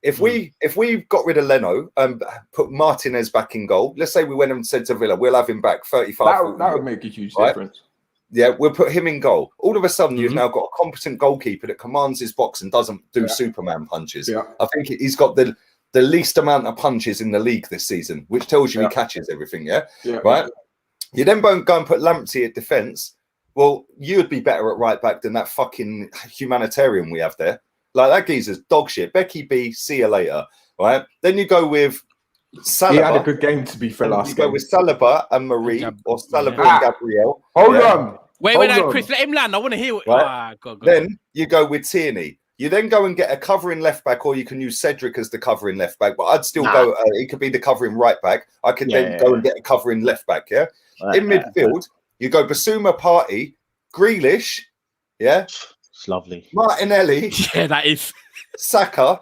If we got rid of Leno and put Martinez back in goal, let's say we went and said to Villa, we'll have him back 35. That would make a huge difference. Yeah, we'll put him in goal. All of a sudden, you've now got a competent goalkeeper that commands his box and doesn't do Superman punches. Yeah. I think he's got the least amount of punches in the league this season, which tells you he catches everything. Yeah, right. You then go and put Lamptey at defence. Well, you'd be better at right back than that fucking humanitarian we have there. Like, that geezer's dog shit. Becky B, see you later. Right? Then you go with Saliba. He had a good game, to be fair, last game. You go with Saliba and Marie, or Saliba and Gabriel. Hold on. Wait, Chris, let him land. I want to hear what... Right? Then you go with Tierney. You then go and get a covering left back, or you can use Cedric as the covering left back. But I'd still go... he could be the covering right back. I can then go and get a covering left back, yeah? In midfield, you go Basuma, Partey, Grealish, yeah? It's lovely. Martinelli. Yeah, that is. Saka.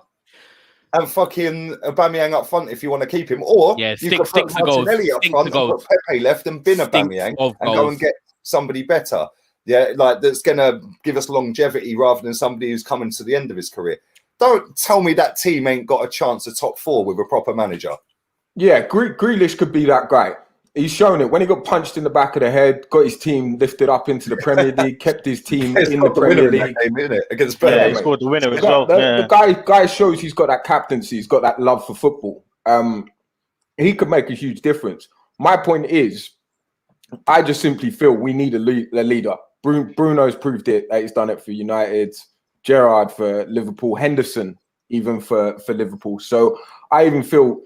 And fucking Aubameyang up front if you want to keep him. Or you could put Martinelli up front and put Pepe left and bin Aubameyang and go and get somebody better. Yeah, like that's going to give us longevity rather than somebody who's coming to the end of his career. Don't tell me that team ain't got a chance of top four with a proper manager. Yeah, Grealish could be that guy. He's shown it when he got punched in the back of the head, got his team lifted up into the Premier League, kept his team in the Premier League. Game, isn't it? Against Burnley, he scored the winner as well. The guy shows he's got that captaincy, he's got that love for football. He could make a huge difference. My point is, I just simply feel we need a leader. Bruno's proved it that he's done it for United, Gerrard for Liverpool, Henderson even for Liverpool. So I even feel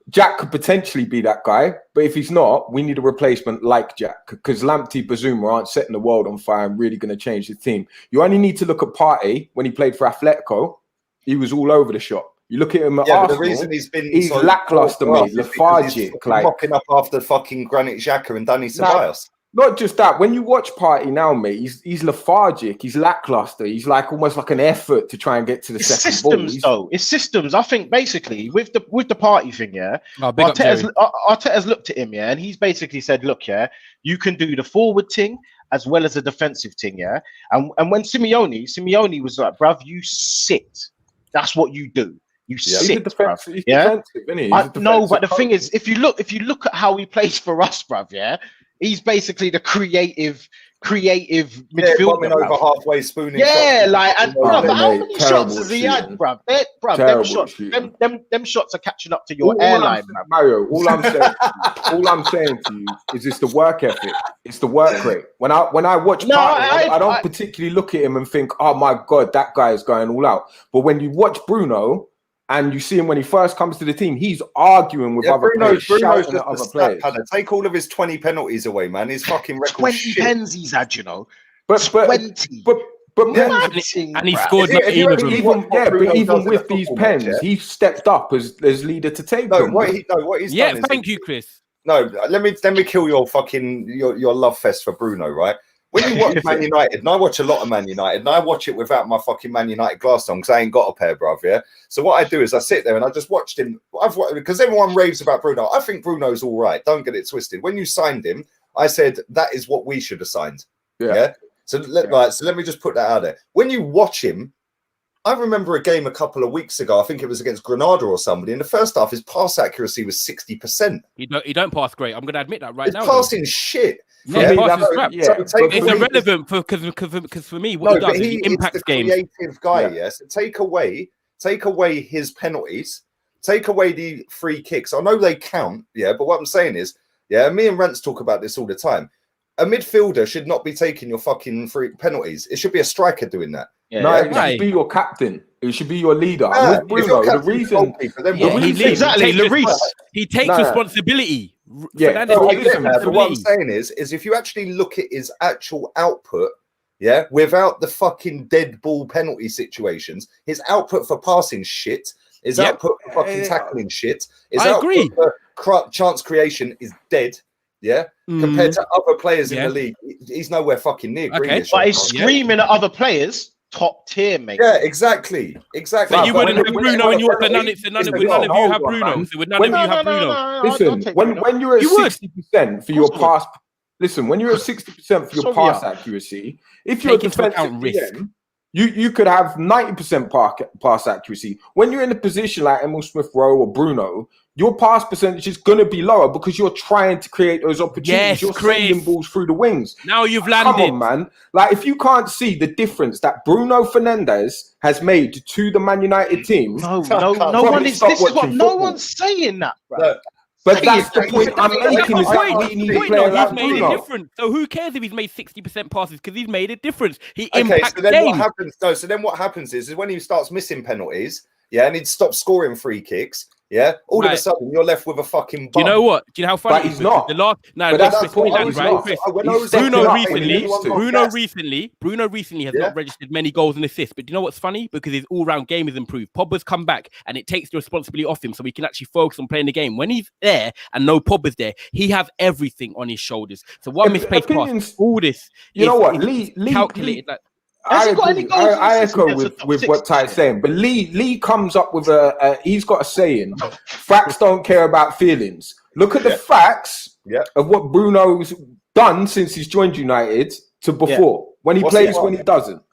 Jack could potentially be that guy, but if he's not, we need a replacement like Jack, because Lamptey, Bazuma aren't setting the world on fire and really going to change the team. You only need to look at Partey when he played for Atletico. He was all over the shop. You look at him at Arsenal, the reason he's so lackluster, mate, lethargic. Like mocking up after fucking Granit Xhaka and Dani Ceballos. Not just that. When you watch Partey now, mate, he's lethargic. He's lackluster. He's like almost like an effort to try and get to the second ball. Though it's systems. I think basically with the Partey thing, Arteta's looked at him, and he's basically said, look, you can do the forward thing as well as the defensive thing, And when Simeone was like, bruv, you sit. That's what you do. You sit, defensive, isn't he? No, but the thing is, if you look at how he plays for us, bruv, he's basically the creative midfielder. Over halfway, spooning. Yeah, like, and bruv, how many shots has he had, bruv? Them shots are catching up to your airline, man. Mario, all I'm saying to you is it's the work ethic. It's the work rate. When I watch Partey, I don't particularly look at him and think, oh my God, that guy is going all out. But when you watch Bruno, and you see him when he first comes to the team, he's arguing with other players, shouting at other players. Take all of his 20 penalties away, man. His fucking record 20 pens he's had, But 20. And he scored even with these pens, he stepped up as leader to take them. What he's done is, thank you, Chris. No, let me kill your fucking your love fest for Bruno, right? When you watch Man United, and I watch a lot of Man United, and I watch it without my fucking Man United glass on because I ain't got a pair, bruv, So what I do is I sit there and I just watched him. Because everyone raves about Bruno. I think Bruno's all right. Don't get it twisted. When you signed him, I said that is what we should have signed. Yeah. So let me just put that out there. When you watch him, I remember a game a couple of weeks ago. I think it was against Granada or somebody. In the first half, his pass accuracy was 60%. You don't pass great. I'm going to admit that right now. His passing shit. It's irrelevant because for me, what he does is he impacts games. Creative guy, So take away his penalties, take away the free kicks. I know they count, but what I'm saying is, me and Rance talk about this all the time. A midfielder should not be taking your fucking free penalties. It should be a striker doing that. It should be your captain. It should be your leader. With Bruno, the reason he takes responsibility. But what I'm saying is if you actually look at his actual output, without the fucking dead ball penalty situations, his output for passing shit, his output for fucking tackling shit, his output for chance creation is dead. Compared to other players in the league, he's nowhere fucking near. Okay, but he's screaming at other players. Top tier, mate. Yeah, exactly. So you wouldn't have Bruno, and none of you have Bruno. So would none of you have Bruno? Listen, when you're at 60% for your pass, when you're at 60% for your pass accuracy, if you're a defensive DM, you could have 90% pass accuracy. When you're in a position like Emil Smith-Rowe or Bruno, your pass percentage is going to be lower because you're trying to create those opportunities. You're sending balls through the wings. Now you've landed. Come on, man. Like, if you can't see the difference that Bruno Fernandes has made to the Man United team, no one is. This is what no one's saying that, bro. No. But that's the point I'm making. Is that we need a player like made Bruno. A difference. So who cares if he's made 60% passes because he's made a difference. He okay, impacts so then games. what happens? No, so then what happens is when he starts missing penalties, and he stops scoring free kicks. All of a sudden you're left with a fucking bum. Do you know what? Do you know how funny but he's not? That's the point, right? Bruno recently has not registered many goals and assists. But do you know what's funny? Because his all-round game has improved. Pogba's come back and it takes the responsibility off him so he can actually focus on playing the game. When he's there and no Pogba's there, he has everything on his shoulders. So one misplaced pass, all this. You know what? Lee calculated that. I echo with what Ty's saying, but Lee comes up with he's got a saying: facts don't care about feelings. Look at the facts of what Bruno's done since he's joined United to before. When he plays, when he doesn't.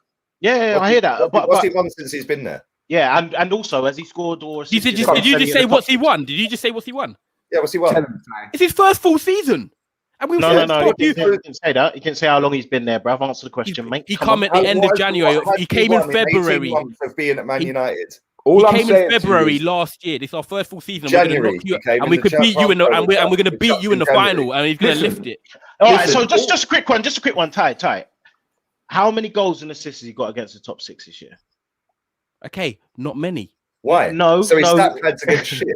I hear that. But what's he won since he's been there? Yeah, and also has he scored or? Did you just say what's he won? Did you just say what's he won? Yeah, what's he won? It's his first full season. And No. He didn't say that. He didn't say how long he's been there, bruv. Answer the question, mate. He come at the end of January. He came in February. Of being at Man United. He came in February last year. This is our first full season. January, and we could beat you in the and we're going to beat you in the final, and he's going to lift it. All right. So just a quick one. Ty. How many goals and assists has he got against the top 6 this year? Okay, not many. Why? No. So his stat pads against shit.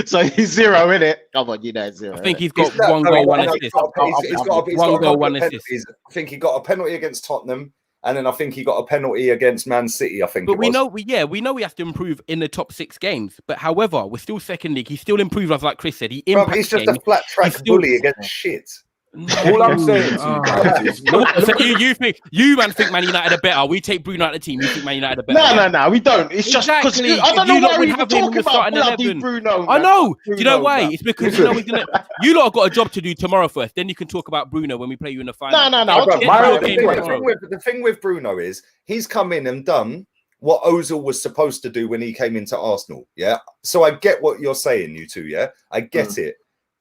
So he's 0, innit? Come on, you know 0. I think he's got 1 goal, 1 assist. He's got 1 goal, 1 assist. I think he got a penalty against Tottenham, and then I think he got a penalty against Man City. I think. But we know we have to improve in the top 6 games. But however, we're still second league. He's still improved, as like Chris said. He impacts. He's just a flat track bully against shit. All I'm saying to you guys is, so you man think Man United are better. We take Bruno out of the team. You think Man United are better? No, we don't. It's just because I don't know why we even talking about bloody Bruno. I know. Do you know why? It's because you lot have got a job to do tomorrow first. Then you can talk about Bruno when we play you in the final. No. The thing with Bruno is he's come in and done what Ozil was supposed to do when he came into Arsenal. Yeah. So I get what you're saying, you two. Yeah, I get it,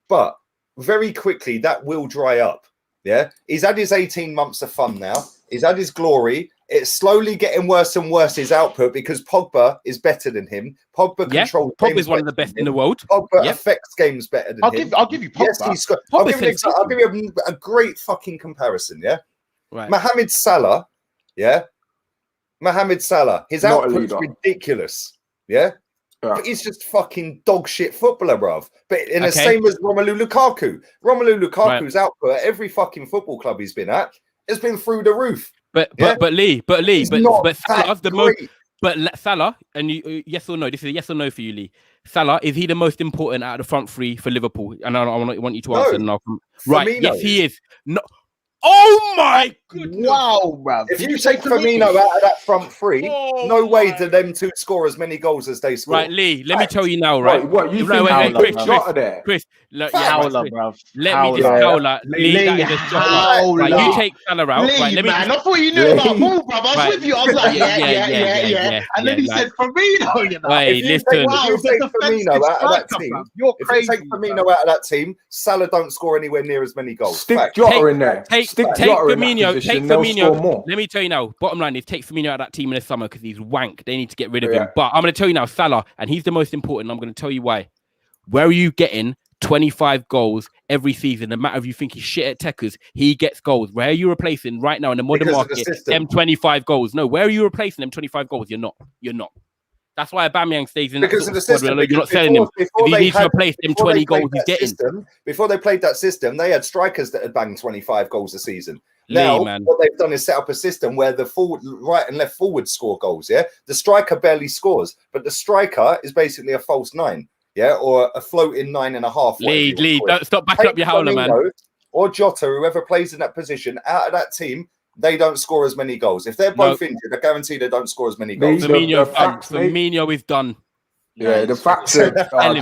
but very quickly that will dry up. Yeah, he's had his 18 months of fun now. He's had his glory. It's slowly getting worse and worse, his output, because Pogba is better than him. Pogba controls. Pogba is one of the best in the world. Pogba affects games better than him. I'll give you Pogba. Yes, he's got. I'll give you a great fucking comparison. Yeah, right. Mohamed Salah. Yeah, Mohamed Salah. His output's ridiculous. Yeah. But he's just fucking dog shit footballer, bruv. But in the same as Romelu Lukaku. Romelu Lukaku's output at every fucking football club he's been at has been through the roof. But Salah, and you, yes or no? This is a yes or no for you, Lee. Salah, is he the most important out of the front 3 for Liverpool? And I want you to answer. And I'll come. Right? Firmino. Yes, he is. No. Oh my goodness! Wow, bruv. If you take Firmino out of that front 3, no way do them 2 score as many goals as they score. Right, Lee. Let me tell you now. Right? What you think? Chris. Howler, bruv. Let me just howler. Lee, that is a howler. Right, you take Salah out. Lee, right, let me man, I thought you knew about ball, bruv. I was with you. I was like, yeah. And then he said Firmino. You know. Hey, listen. If you take Firmino out of that team, you're crazy. If you take Firmino out of that team, Salah don't score anywhere near as many goals. Stick Jota in there. Take Firmino. Let me tell you now. Bottom line is take Firmino out of that team in the summer because he's wank. They need to get rid of him. But I'm going to tell you now, Salah, and he's the most important. I'm going to tell you why. Where are you getting 25 goals every season? No matter if you think he's shit at techers, he gets goals. Where are you replacing right now in the modern market them 25 goals? No, where are you replacing them 25 goals? You're not. That's why Aubameyang stays in because of the system. You're not selling him. He needs to replace them 20 goals he's getting. Before they played that system, they had strikers that had banged 25 goals a season. Now, what they've done is set up a system where the right and left forward score goals. Yeah, the striker barely scores, but the striker is basically a false 9. Yeah, or a floating 9.5. Lee, don't stop backing up your howler, man. Or Jota, whoever plays in that position, out of that team, they don't score as many goals. If they're both injured, I guarantee they don't score as many goals. Firmino is done. Yeah, the facts are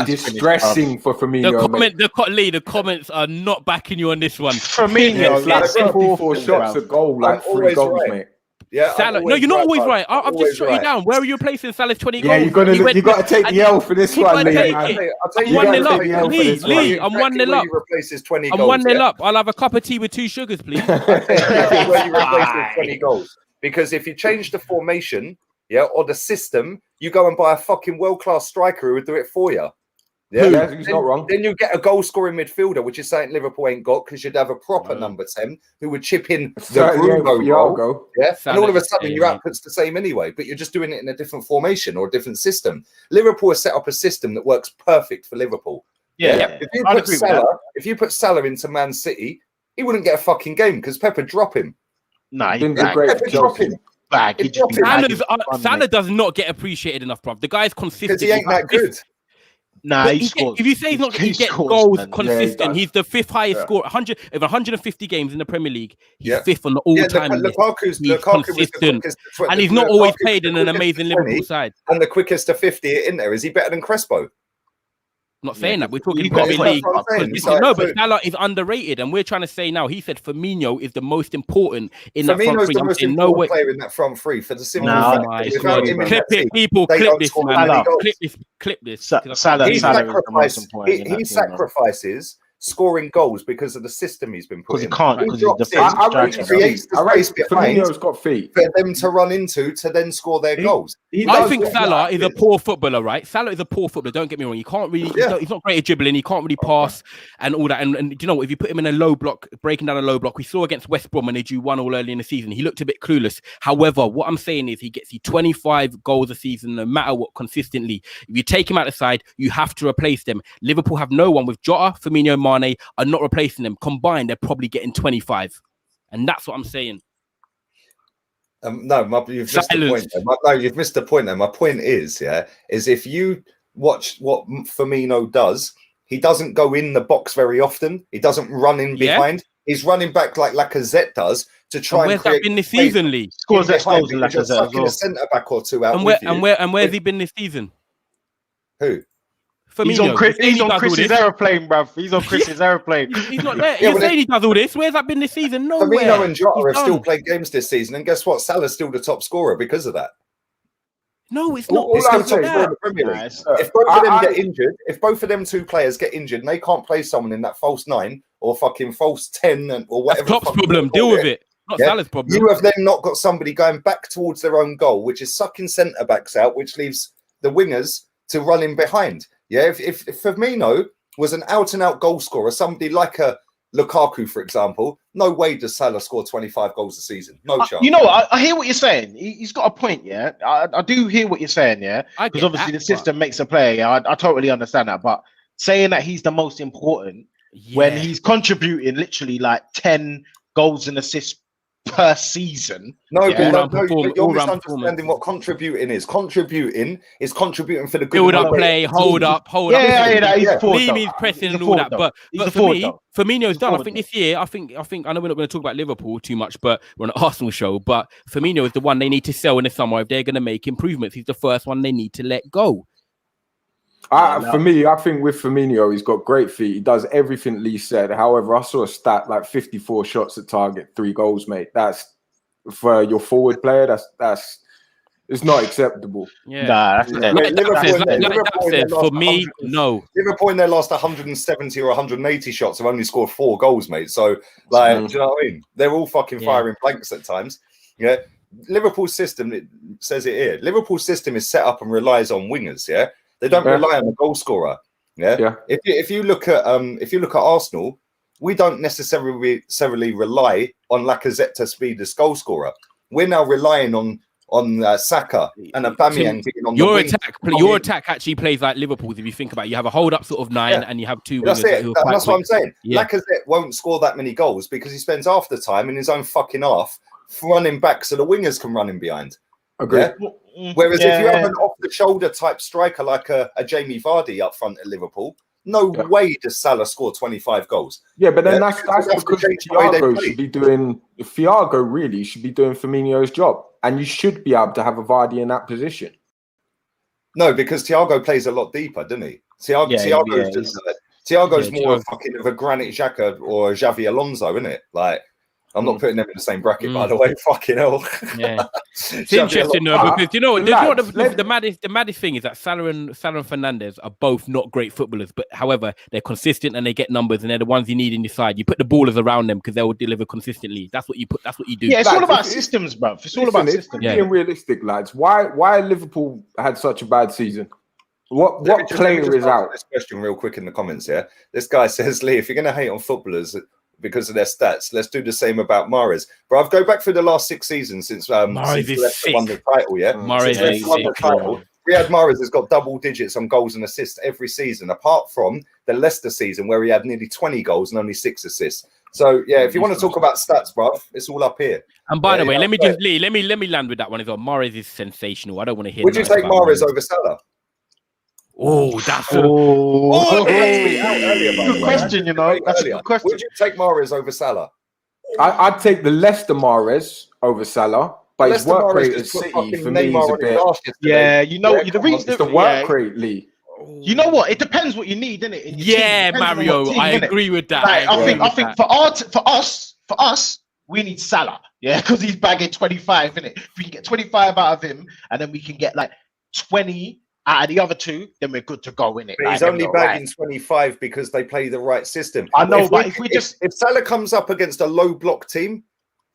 distressing for Firmino. The comments are not backing you on this one. Firmino, like 74 shots a goal, like 3 goals, mate. Yeah, Salah. No, you're not always right. I've just shut you down. Where are you replacing Salah's 20 goals? Yeah, you got to take the L for this one, Lee. I'm 1-0 up. Lee, I'm 1-0 up. I'm 1-0 up. I'll have a cup of tea with 2 sugars, please. Where you replace with 20 goals. Because if you change the formation, or the system, you go and buy a fucking world-class striker who would do it for you. Yeah, he's not wrong. Then you get a goal-scoring midfielder, which is something Liverpool ain't got, because you'd have a proper number 10 who would chip in the Bruno role. Yeah, and all of a sudden your output's the same anyway, but you're just doing it in a different formation or a different system. Liverpool has set up a system that works perfect for Liverpool. Yeah. If you put Salah into Man City, he wouldn't get a fucking game because Pep would drop him. Nah, he didn't drop him. Salah does not get appreciated enough, bruv. The guy's consistent. Because he ain't that good. Nah, he scores. If you say he's not going to get goals consistent, he's the 5th highest scorer. 150 games in the Premier League. He's 5th on the all-time list. He's consistent, and he's not always played in an amazing Liverpool side. And the quickest to 50 in there. Is he better than Crespo? I'm not saying that. We're talking Premier League. But Salah is underrated, and we're trying to say now. He said Firmino is the most important in that front Firmino's three. the most important player in that front three for the simple fact. Clip it, people. Clip this, man. Clip this. Salah he sacrifices scoring goals because of the system he's been put in. Because he creates the space behind Firmino's got feet for them to run into to then score their goals. I think Salah is a poor footballer, right? Salah is a poor footballer. Don't get me wrong. He can't really. He's not great at dribbling. He can't really pass and all that. And you know what? If you put him in a low block, breaking down a low block, we saw against West Brom when they drew 1-1 early in the season. He looked a bit clueless. However, what I'm saying is he gets you 25 goals a season, no matter what, consistently. If you take him out the side, you have to replace them. Liverpool have no one with Jota, Firmino, Mane are not replacing them. Combined, they're probably getting 25. And that's what I'm saying. You've missed the point. You've missed the point there. My point is if you watch what Firmino does, he doesn't go in the box very often. He doesn't run in behind. He's running back like Lacazette does to try and create. Where's that been this season, Lee? Scores that goals in Lacazette as well. A centre back or two out. And where's he been this season? Who? Firmino. He's on Chris's aeroplane, bruv. He's on Chris's aeroplane. He's not there. You're saying he does all this. Where's that been this season? Nowhere. Firmino and Jota have still played games this season, and guess what? Salah's still the top scorer because of that. No, it's not. He's still top scorer in the Premier League. If both of them get injured, if both of them two players get injured, and they can't play someone in that false 9 or fucking false 10 or whatever. That's Klopp's problem. Deal with it. Not Salah's problem. You have then not got somebody going back towards their own goal, which is sucking centre backs out, which leaves the wingers to run in behind. Yeah, if Firmino was an out-and-out goal scorer, somebody like a Lukaku, for example, no way does Salah score 25 goals a season. No chance. You know what? I hear what you're saying. He's got a point, yeah. I do hear what you're saying, yeah. Because obviously the system makes a player, yeah. I totally understand that. But saying that he's the most important when he's contributing literally like 10 goals and assists per season. But you're misunderstanding what contributing is. Contributing is contributing for the good. Build up play, hold up. He's pressing and all that. But for me, Firmino's done. I think this year, I know we're not going to talk about Liverpool too much, but we're on an Arsenal show. But Firmino is the one they need to sell in the summer if they're going to make improvements. He's the first one they need to let go. For me, I think with Firmino, he's got great feet. He does everything Lee said. However, I saw a stat like 54 shots at target, 3 goals, mate. That's for your forward player. That's it's not acceptable. Yeah, for me, no. Liverpool in their last 170 or 180 shots have only scored 4 goals, mate. So, do you know what I mean? They're all fucking firing blanks at times. Yeah, Liverpool's system, it says it here. Liverpool's system is set up and relies on wingers. Yeah. They don't rely on the goal scorer. Yeah. If you look at Arsenal, we don't necessarily rely on Lacazette to be this goal scorer. We're now relying on Saka and Aubameyang being on your attack actually plays like Liverpool's. If you think about it, you have a hold up sort of 9 and you have 2 wingers. That's what I'm saying. Lacazette won't score that many goals because he spends half the time in his own fucking half running back so the wingers can run in behind. Agree. Yeah? Whereas if you have an off-the-shoulder type striker like a Jamie Vardy up front at Liverpool, no way does Salah score 25 goals. Yeah, but then that's because Thiago should be doing. Thiago really should be doing Firmino's job, and you should be able to have a Vardy in that position. No, because Thiago plays a lot deeper, doesn't he? Thiago's more fucking of a Granit Xhaka or a Xavi Alonso, isn't it? Like. I'm not putting them in the same bracket, by the way. Fucking hell. Yeah, it's interesting though because you know the maddest thing is that Salah and Fernandes are both not great footballers, but however they're consistent and they get numbers and they're the ones you need in your side. You put the ballers around them because they will deliver consistently. That's what you put. That's what you do. Yeah, it's all about systems, bro. It's all about systems. Being realistic, lads. Why Liverpool had such a bad season? What player is out? This question real quick in the comments. Yeah, this guy says, Lee, if you're going to hate on footballers because of their stats, let's do the same about Mahrez. But I've go back through the last 6 seasons since Leicester won the title. Yeah, Riyad Mahrez has got double digits on goals and assists every season, apart from the Leicester season where he had nearly 20 goals and only 6 assists. So yeah, if you want to talk about stats, bruv, it's all up here. And by the way, let me land with that one as well. Mahrez is sensational. I don't want to hear. Would you take Mahrez over Salah? Oh, that's good question, you know. That's a good question. Would you take Mahrez over Salah? I'd take the Leicester Mahrez over Salah, but his work rate at City for me is a bit. Yeah, you know the reason it's the work rate, Lee. You know what? It depends what you need, innit? Yeah, Mario, I agree with that. Like, I think for us, we need Salah, yeah, because he's bagging 25, innit? If we can get 25 out of him, and then we can get like 20 out of the other two, then we're good to go, innit? But he's only bagging 25 because they play the right system. I know, but if Salah comes up against a low block team,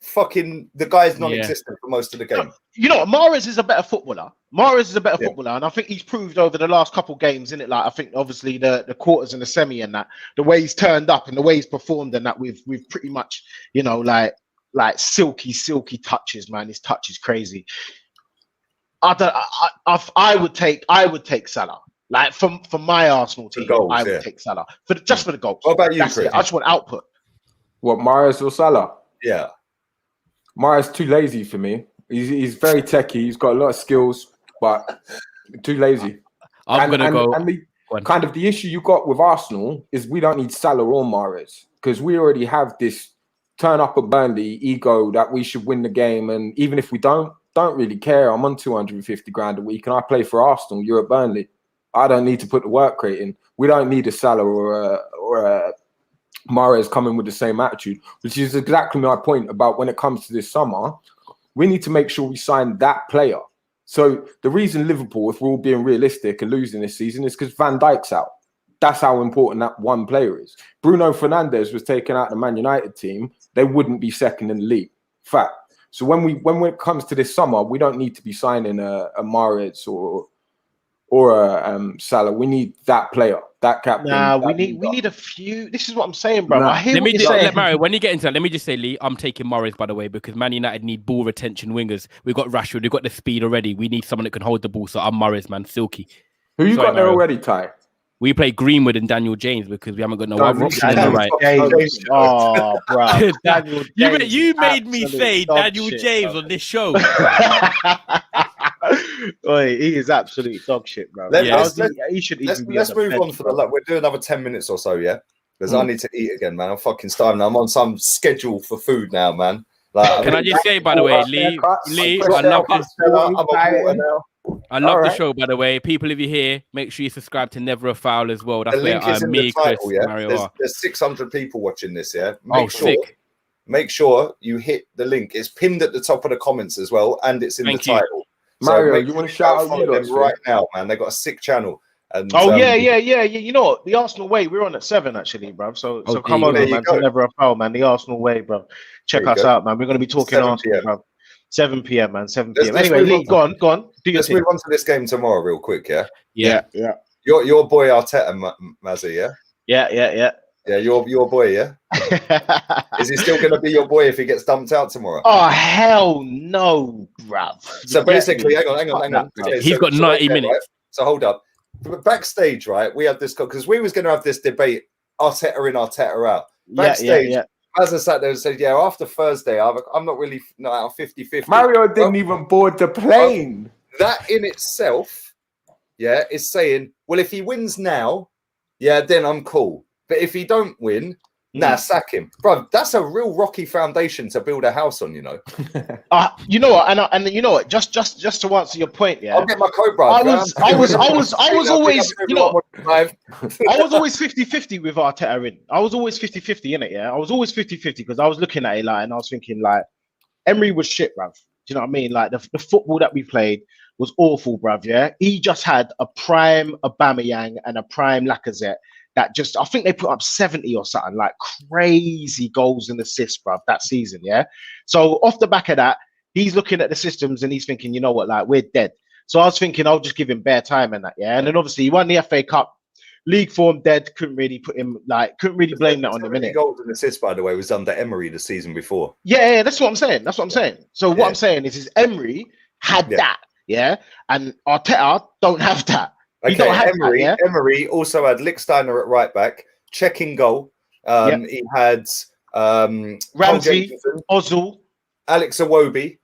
fucking the guy's non-existent for most of the game. You know, Mahrez is a better footballer. And I think he's proved over the last couple games, innit? Like, I think obviously the quarters and the semi and that, the way he's turned up and the way he's performed and that, we've pretty much, you know, like silky touches, man. His touch is crazy. I would take Salah. Like for my Arsenal team, goals, I would take Salah for the goals. What about you, Chris? I just want output. What, Mahrez or Salah? Yeah. Mahrez too lazy for me. He's very techie. He's got a lot of skills, but too lazy. I'm gonna go. And the issue you got with Arsenal is we don't need Salah or Mahrez because we already have this turn up at Burnley ego that we should win the game, and even if we don't really care. I'm on 250 grand a week, and I play for Arsenal. You're at Burnley. I don't need to put the work rate in. We don't need a Salah or a Mahrez coming with the same attitude, which is exactly my point about when it comes to this summer. We need to make sure we sign that player. So the reason Liverpool, if we're all being realistic, are losing this season is because Van Dijk's out. That's how important that one player is. Bruno Fernandes was taken out of the Man United team. They wouldn't be second in the league. Fact. So when it comes to this summer, we don't need to be signing a Mahrez or a Salah. We need that player, that captain. Nah, we need a few. This is what I'm saying, bro. I hear what you're saying. Mario, when you get into that, let me just say, Lee, I'm taking Mahrez, by the way, because Man United need ball retention wingers. We've got Rashford, we've got the speed already. We need someone that can hold the ball. So I'm Mahrez, man, silky. Who you got there already, Ty? We play Greenwood and Daniel James because we haven't got no other option in the right. Oh, bro. You made me say Daniel James on this show. Oi, he is absolute dog shit, bro. Let's move on for the luck. We're doing another 10 minutes or so, yeah? Because I need to eat again, man. I'm fucking starving now. I'm on some schedule for food now, man. Like, can I just say, by the way, Lee, I love the show, by the way. People, if you're here, make sure you subscribe to Never a Foul as well. That's the link is in the title, yeah? Mario. There's 600 people watching this, yeah? Make sure you hit the link. It's pinned at the top of the comments as well, and it's in the title. Mario, you want to shout out them right now, man? They got a sick channel. And, yeah. You know what? The Arsenal Way. We're on at 7 actually, bro. So come on, man. Never a Foul, man. The Arsenal Way, bro. Check us out, man. We're gonna be talking Arsenal, bro. 7 p.m, man. 7 p.m. Anyway, Lee, go on. Let's move on to this game tomorrow, real quick, yeah. Yeah. Your boy Arteta, Mazzy, yeah. Yeah, your boy, yeah. Is he still going to be your boy if he gets dumped out tomorrow? Oh hell no, bruv. So basically, hang on. Okay, he's got 90 minutes. Right? So hold up. Backstage, right? We had this because we was going to have this debate: Arteta in, Arteta out. Backstage, as I sat there and said, "Yeah, after Thursday, I'm not really out 50-50." Mario didn't even board the plane. That in itself, yeah, is saying, well, if he wins now, yeah, then I'm cool. But if he don't win, sack him, bro. That's a real rocky foundation to build a house on, you know. You know what, and you know what, just to answer your point, yeah. I'll get my coat, bro. I was always, you know, I was always 50-50 with Arteta in. I was always 50-50 in it, yeah. I was always 50-50 because I was looking at it like, and I was thinking like, Emery was shit, bruv. Do you know what I mean? Like the football that we played was awful, bruv. Yeah, he just had a prime Aubameyang and a prime Lacazette. That just, I think they put up 70 or something, like crazy goals and assists, bruv, that season, yeah? So off the back of that, he's looking at the systems and he's thinking, you know what, like, we're dead. So I was thinking, I'll just give him bare time and that, yeah? And then obviously he won the FA Cup, league form dead, couldn't really blame that on him, innit? Goals and assists, by the way, was under Emery the season before. Yeah, that's what I'm saying. So what I'm saying is Emery had that, yeah? And Arteta don't have that. Okay, Emery also had Lichtsteiner at right back, checking goal. He had Ramsey, Ozil, Alex Iwobi.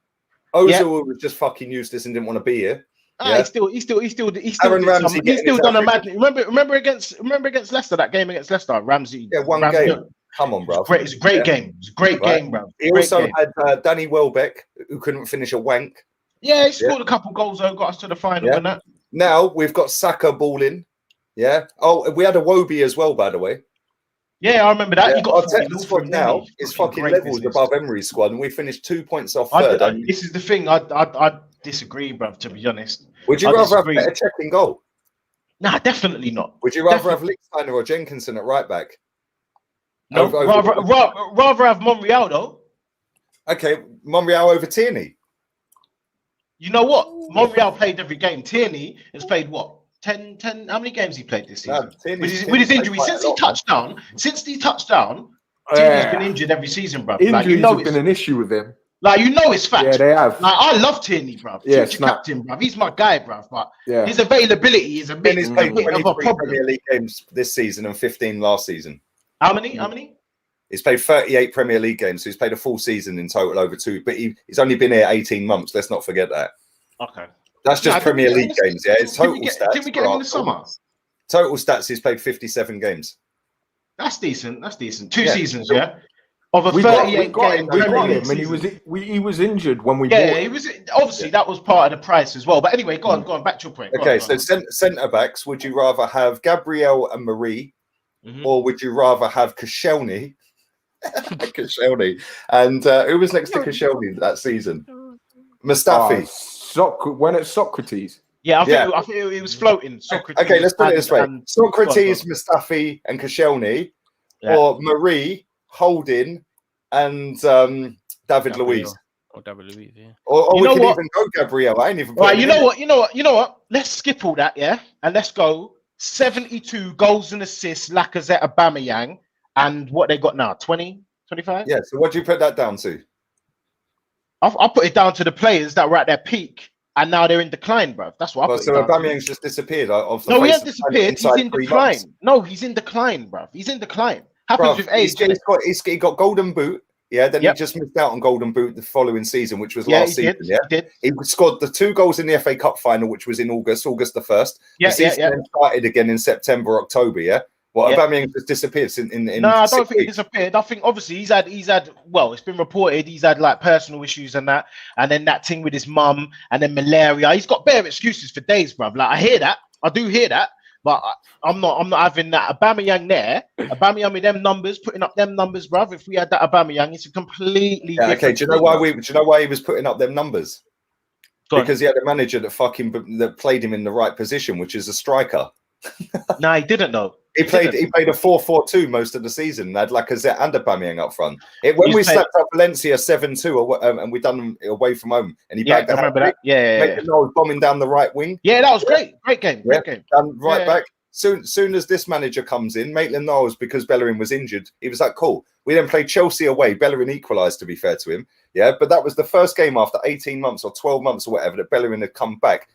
Ozil was just fucking useless and didn't want to be here. He's still done a mad. Remember against Leicester, that game against Leicester, Ramsey. Yeah, one game. Come on, bro. It's a great game. It's a great game, bro. He also had Danny Welbeck, who couldn't finish a wank. Yeah, he scored a couple goals though, got us to the final and that. Now we've got Saka balling. Yeah. Oh, we had a Wobie as well, by the way. Yeah, I remember that. Yeah, You got Arteta's squad now is fucking levels above Emery's squad, and we finished 2 points off third. This is the thing. I disagree, bruv, to be honest. Would you rather have better check in goal? Nah, definitely not. Would you rather have Lichtsteiner or Jenkinson at right back? No, rather have Monreal though. Okay, Monreal over Tierney. You know what? Monreal played every game. Tierney has played what? 10, how many games he played this season? With his injury, since he touched down, Tierney's been injured every season, bro. Injuries have been an issue with him. Like, you know, it's fact. Yeah, they have. Like, I love Tierney, bro. Yeah, future captain, bro. He's my guy, bro. But yeah, his availability is a bit of a problem. Premier League games this season and 15 last season. How many? He's played 38 Premier League games, so he's played a full season in total over 2. But he's only been here 18 months. Let's not forget that. Okay. That's just Premier League games, yeah. It's total stats. Did we get him in the summer? Total stats, he's played 57 games. That's decent. 2 seasons, yeah. Of a 38 game, we got him, and he was injured when we bought him. He was obviously that was part of the price as well. But anyway, go on, back to your point. Okay, so centre backs, would you rather have Gabriel and Marie, or would you rather have Koscielny? Koscielny, and who was next to Koscielny that season? Mustafi. When it's Socrates. Yeah, I think it was floating. Socrates. Okay, let's put it this way: Socrates, Mustafi, and Koscielny, or Marie, Holding, and David Luiz. Or David Luiz, yeah. Or we could even go Gabriel. I ain't even. Right, you know what? Let's skip all that, yeah, and let's go 72 goals and assists, Lacazette, Aubameyang, and what they got now, 20, 25? Yeah. So what do you put that down to? I put it down to the players that were at their peak and now they're in decline, bro. That's what I put it down. So Aubameyang's just disappeared. No, he has disappeared. He's in decline. No, he's in decline, bro. He's in decline. Happens with age. He got Golden Boot. Yeah, then he just missed out on Golden Boot the following season, which was last season. He scored the 2 goals in the FA Cup final, which was in August the 1st. The season then started again in September, October. Yeah. Well, Aubameyang just disappeared in no, I don't think he disappeared. I think obviously he's had. Well, it's been reported he's had like personal issues and that, and then that thing with his mum, and then malaria. He's got bare excuses for days, bruv. Like I hear that, I do hear that, but I'm not having that Aubameyang there. Aubameyang with them numbers, putting up them numbers, bruv. If we had that Aubameyang, it's a completely different. Okay, do you know why he was putting up them numbers? Because he had a manager that played him in the right position, which is a striker. No, he didn't though. He played a 4-4-2 most of the season. Had Lacazette and Aubameyang up front. When we slapped up Valencia 7-2, and we done them away from home, and he bagged. I remember that. Yeah. Bombing down the right wing. Yeah, that was great. Great game. Right back. Soon as this manager comes in, Maitland-Niles, because Bellerin was injured, he was like, cool. We then played Chelsea away. Bellerin equalised, to be fair to him. Yeah, but that was the first game after 18 months or 12 months or whatever that Bellerin had come back.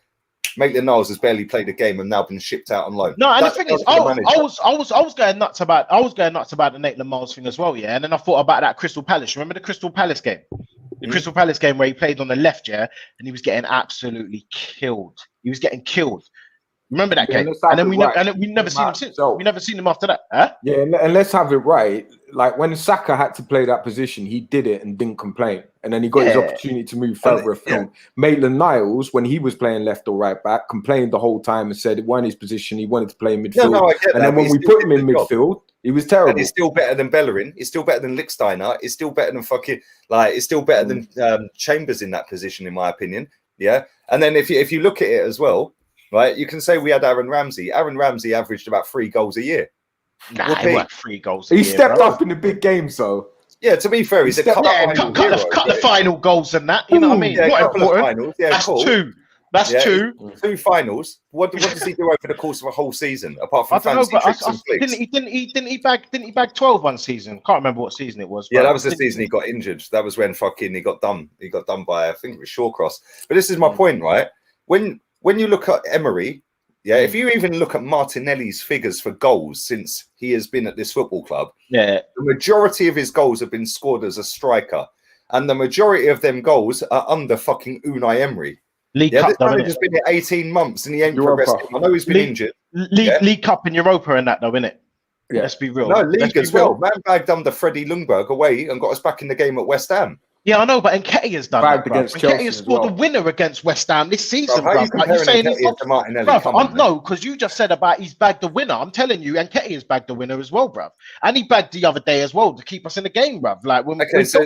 Maitland-Niles has barely played a game and now been shipped out on loan. No, and the thing is, I was going nuts about the Maitland-Niles thing as well, yeah. And then I thought about that Crystal Palace. Remember the Crystal Palace game? The Crystal Palace game where he played on the left, yeah, and he was getting absolutely killed. He was getting killed. Remember that game? And then we never seen him since. We never seen him after that. Huh? Yeah, and let's have it right. Like when Saka had to play that position, he did it and didn't complain. And then he got his opportunity to move further afield. Maitland-Niles, when he was playing left or right back, complained the whole time and said it wasn't his position. He wanted to play in midfield. I get that. And then when we put him in midfield, he was terrible. And he's still better than Bellerin. He's still better than Lichtsteiner. He's still better than he's still better than Chambers in that position, in my opinion. Yeah. And then if you look at it as well, right, you can say we had Aaron Ramsey. Aaron Ramsey averaged about 3 goals a year. Nah, he worked 3 goals a year. He stepped up in the big games, though. Yeah, to be fair, he's a cut the final goals and that. You know what I mean? Yeah, a couple of finals. Yeah, that's cool. 2. That's 2. 2 finals. What does he do over the course of a whole season, apart from fancy tricks and flicks? Didn't he bag 12 one season? Can't remember what season it was. Yeah, that was the season he got injured. That was when he got done. He got done by, I think it was Shawcross. But this is my point, right? When you look at Emery. Yeah, if you even look at Martinelli's figures for goals since he has been at this football club, the majority of his goals have been scored as a striker, and the majority of them goals are under fucking Unai Emery. League Cup, this man has been here 18 months and he ain't progressed. I know he's been injured. League Cup in Europa and that, though, innit? Yeah. Let's be real. No, League as well. Man bagged under Freddie Ljungberg away and got us back in the game at West Ham. Yeah, I know, but Nketiah's done that, against bruv. Chelsea Nketiah as scored well. the winner against West Ham this season, How are you bruv. Like, you saying comparing he's Nketiah to Martinelli? bruv, no, because you just said about he's bagged the winner. I'm telling you, Nketiah's bagged the winner as well, bruv. And he bagged the other day as well to keep us in the game, bruv. Like, when Okay, so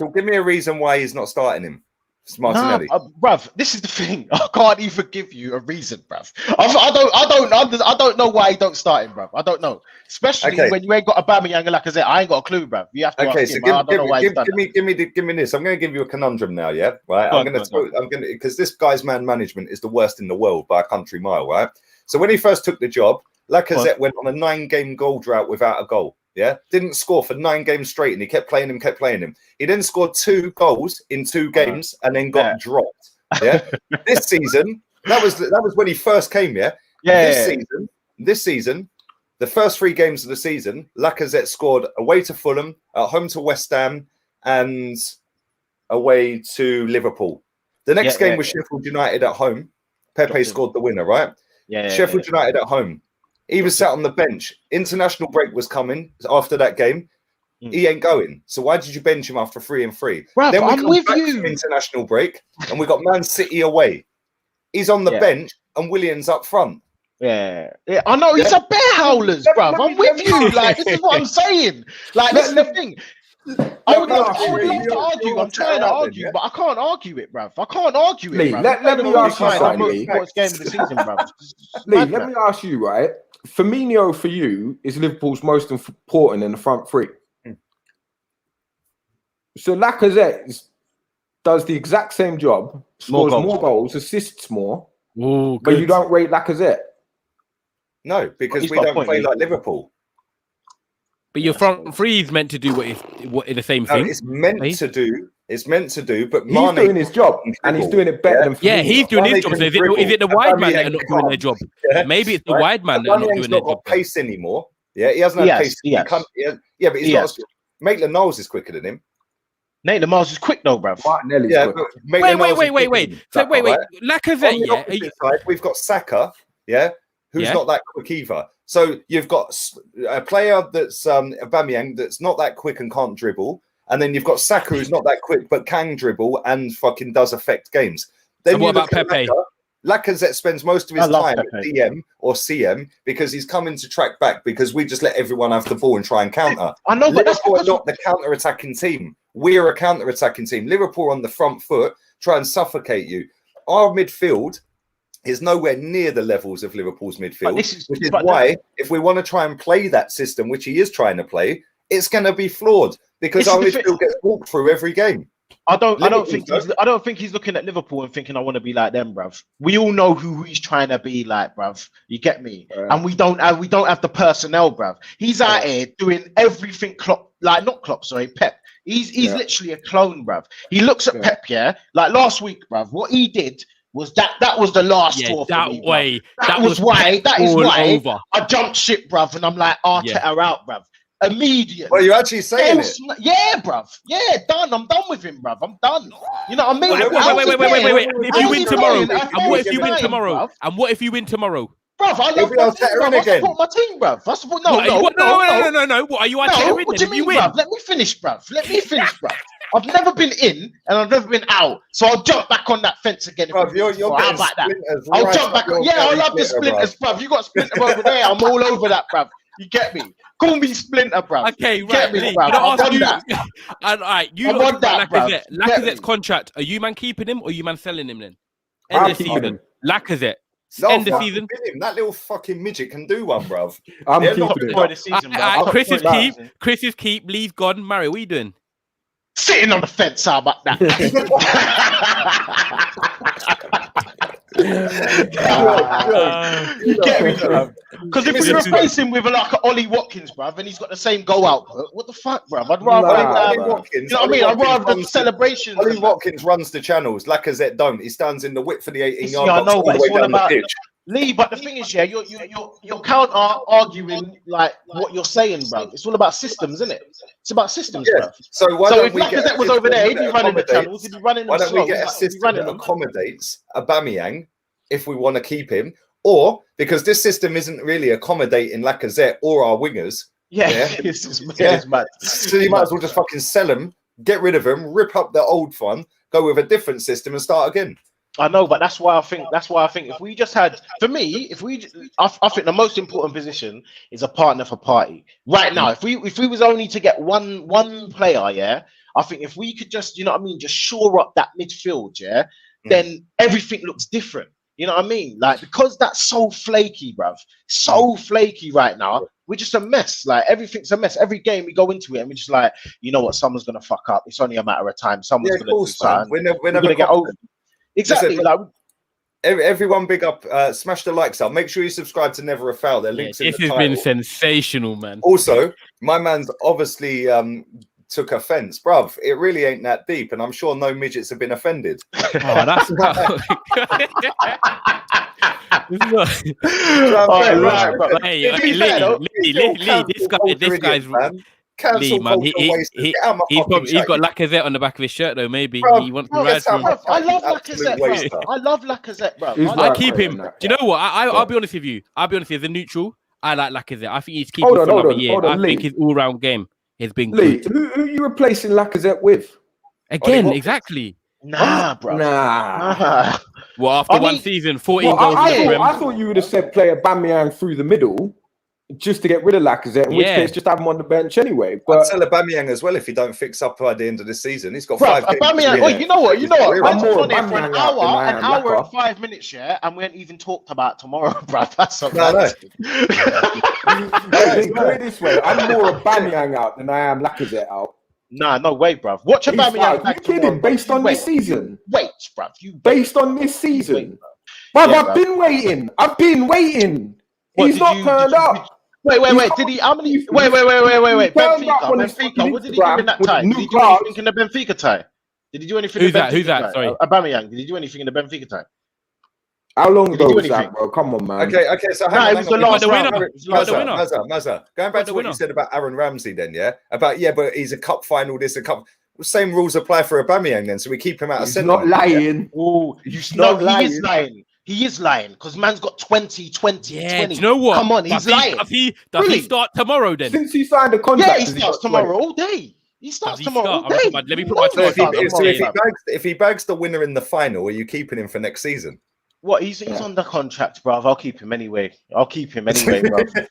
give me a reason why he's not starting him. It's Martinelli. Nah, bruv, this is the thing. I can't even give you a reason, bruv. I don't know why he don't start him, bruv. I don't know. Especially when you ain't got Aubameyang and Lacazette. I ain't got a clue, bruv. You have to ask him. I don't know why he's done that. Give me this. I'm going to give you a conundrum now, yeah? Right? I'm going to, because this guy's man management is the worst in the world by a country mile, right? So when he first took the job, Lacazette went on a 9-game goal drought without a goal. Yeah, didn't score for 9 games straight, and he kept playing him. He then scored 2 goals in 2 games, and then got dropped. Yeah, this season that was when he first came. Yeah, This season, the first 3 games of the season, Lacazette scored away to Fulham, at home to West Ham, and away to Liverpool. The next game was Sheffield United at home. Pepe scored the winner, right? Sheffield United at home. He was sat on the bench. International break was coming after that game. He ain't going. So why did you bench him after 3 and 3? Bruv, then we I'm come with back you. to international break, and we got Man City away. He's on the bench, and Willian's up front. Yeah, I know. He's a bear howlers, bruv. I'm with you. Like, this is what I'm saying. Like, this is the thing. I would love to argue. I'm trying to argue, but I can't argue it, bruv. I can't argue it, Lee, bruv. let me ask you something, Lee. What's game of the season, bruv? Lee, let me ask you, right? Firmino for you is Liverpool's most important in the front 3. So Lacazette does the exact same job, scores more goals, assists more, but you don't rate Lacazette. No, because we don't play like Liverpool. But your front 3 is meant to do what the same thing. It's meant to do. It's meant to do, but he's doing his job, and he's doing it better than Firmino. Yeah, he's doing his job. So is it the wide man that are not doing their job? Maybe it's the wide man that are not doing their job. Got pace anymore. Yeah, he hasn't had pace. But he's not. Maitland-Niles is quicker than him. Maitland-Niles is quick though, bruv. Martinelli's quick. Wait. So wait. Lacazette, side, we've got Saka, who's not that quick either. So you've got a player that's Aubameyang that's not that quick and can't dribble. And then you've got Saka, who's not that quick but can dribble and fucking does affect games. Then what about Pepe? Lacazette spends most of his time at DM or CM because he's coming to track back because we just let everyone have the ball and try and counter. I know, but Liverpool are not the counter-attacking team. We're a counter-attacking team. Liverpool on the front foot try and suffocate you. Our midfield is nowhere near the levels of Liverpool's midfield, which is why if we want to try and play that system, which he is trying to play, it's going to be flawed because our midfield gets walked through every game. I don't think he's looking at Liverpool and thinking I want to be like them, bruv. We all know who he's trying to be like, bruv. You get me? And we don't have the personnel, bruv. He's out here doing everything Pep. He's literally a clone, bruv. He looks at Pep, like last week, bruv. What he did was that was the last straw for me. That is why I jumped ship, bruv, and I'm like, Arteta out, bruv. Immediately. Well, you're actually saying it. Yeah, bruv. Yeah, done. I'm done with him, bruv. I'm done. You know what I mean? Wait. If you win tomorrow, and what if you win tomorrow? And what if you win tomorrow? Bruv, I love my team, bruv. I support my team, bruv. No. What are you Arteta in? If you win, bruv? Let me finish, bruv. I've never been in and I've never been out, so I'll jump back on that fence again. Bruv, you're how about that? I'll jump back. I love the splinters, bruv. You got Splinter over there. I'm all over that, bruv. You get me? Call me Splinter, bruv. Okay, right. Me, bruv. I want that. And all right, you want that, Lacazette. Lacazette's contract. Are you man keeping him or are you man selling him then? End of season. Lacazette. End of season. That little fucking midget can do one, bruv. I'm keeping him. Chris is keep. Lee's gone. Mario, what are you doing? Sitting on the fence. How about that? You get me, bruv? Because if we replace him with like an Ollie Watkins, bruv, and he's got the same goal output, what the fuck, bruv? I'd rather Watkins. You know what I mean? I'd rather the celebrations. Ollie Watkins runs the channels. Lacazette don't. He stands in the width for the 18-yard box. I know, but it's all about Lee. But the thing is, you're counter arguing like what you're saying, bruv. It's all about systems, isn't it? It's about systems, bruv. So if Lacazette was over there, he'd be running the channels. He'd be running them. Why don't we get a system that accommodates Aubameyang if we want to keep him, or because this system isn't really accommodating Lacazette or our wingers. It's mad. So you might as well just fucking sell him, get rid of them, rip up the old one, go with a different system, and start again. I know, but that's why I think if we just had, for me, I think the most important position is a partner for party right now. If we was only to get one player, yeah, I think if we could just, you know what I mean, just shore up that midfield, yeah, then everything looks different. You know what I mean? Like, because that's so flaky, bruv, so flaky right now. We're just a mess. Like, everything's a mess. Every game we go into it, and we're just like, you know what? Someone's gonna fuck up. It's only a matter of time. Someone's gonna do something. We're never gonna get over. Exactly. Listen, like, everyone, big up. Smash the likes up. Make sure you subscribe to Never a Foul. Their links in the title. This has been sensational, man. Also, my man's obviously took offense, bruv. It really ain't that deep, and I'm sure no midgets have been offended. Oh, that's this guy's Lee, man. He's got Lacazette on the back of his shirt, though. Maybe he wants to ride for him. I love Lacazette, bro. I love Lacazette, bro. I keep him. Do you know what? I'll be honest with you. I'll be honest with you. As a neutral, I like Lacazette. I think he's keeping for another year. I think his all-round game has been good. Who are you replacing Lacazette with? Again, exactly. Nah, bro. Nah. Well, after one season, 14 goals. I thought you would have said play Aubameyang through the middle, just to get rid of Lacazette, in which case just have him on the bench anyway. But I'd sell Aubameyang as well if he don't fix up by the end of the season. He's got 5 games. Aubameyang, wait, you know what? I'm more for an hour and 5 minutes, yeah, and we ain't even talked about tomorrow, bro. That's so Put it this way, I'm more Aubameyang out than I am Lacazette out. Nah, no way, bruv. Watch Aubameyang. Are you kidding? Based on this season? Wait, bruv. Based on this season? Bruv, I've been waiting. He's not turned up. Wait. Did he? How many? Wait. Benfica. What did he do in that tie? Did he do anything in the Benfica tie? Did he do anything? Who's that? Sorry, Aubameyang. Did he do anything in the Benfica tie? How long ago was that, bro? Come on, man. Okay. So it was the last round. Mazza, going back to what you said about Aaron Ramsey, then, yeah, but he's a cup final. This a cup. Same rules apply for Aubameyang, then. So we keep him out of centre. Not lying. Oh, he's not lying. He is lying. He is lying because man's got 20. Yeah, do you know what? Come on, he's lying. Does he start tomorrow then? Since he signed the contract, he starts tomorrow all day. He starts tomorrow all day. Let me put my if he bags the winner in the final, are you keeping him for next season? What? He's under contract, bruv. I'll keep him anyway, bruv. You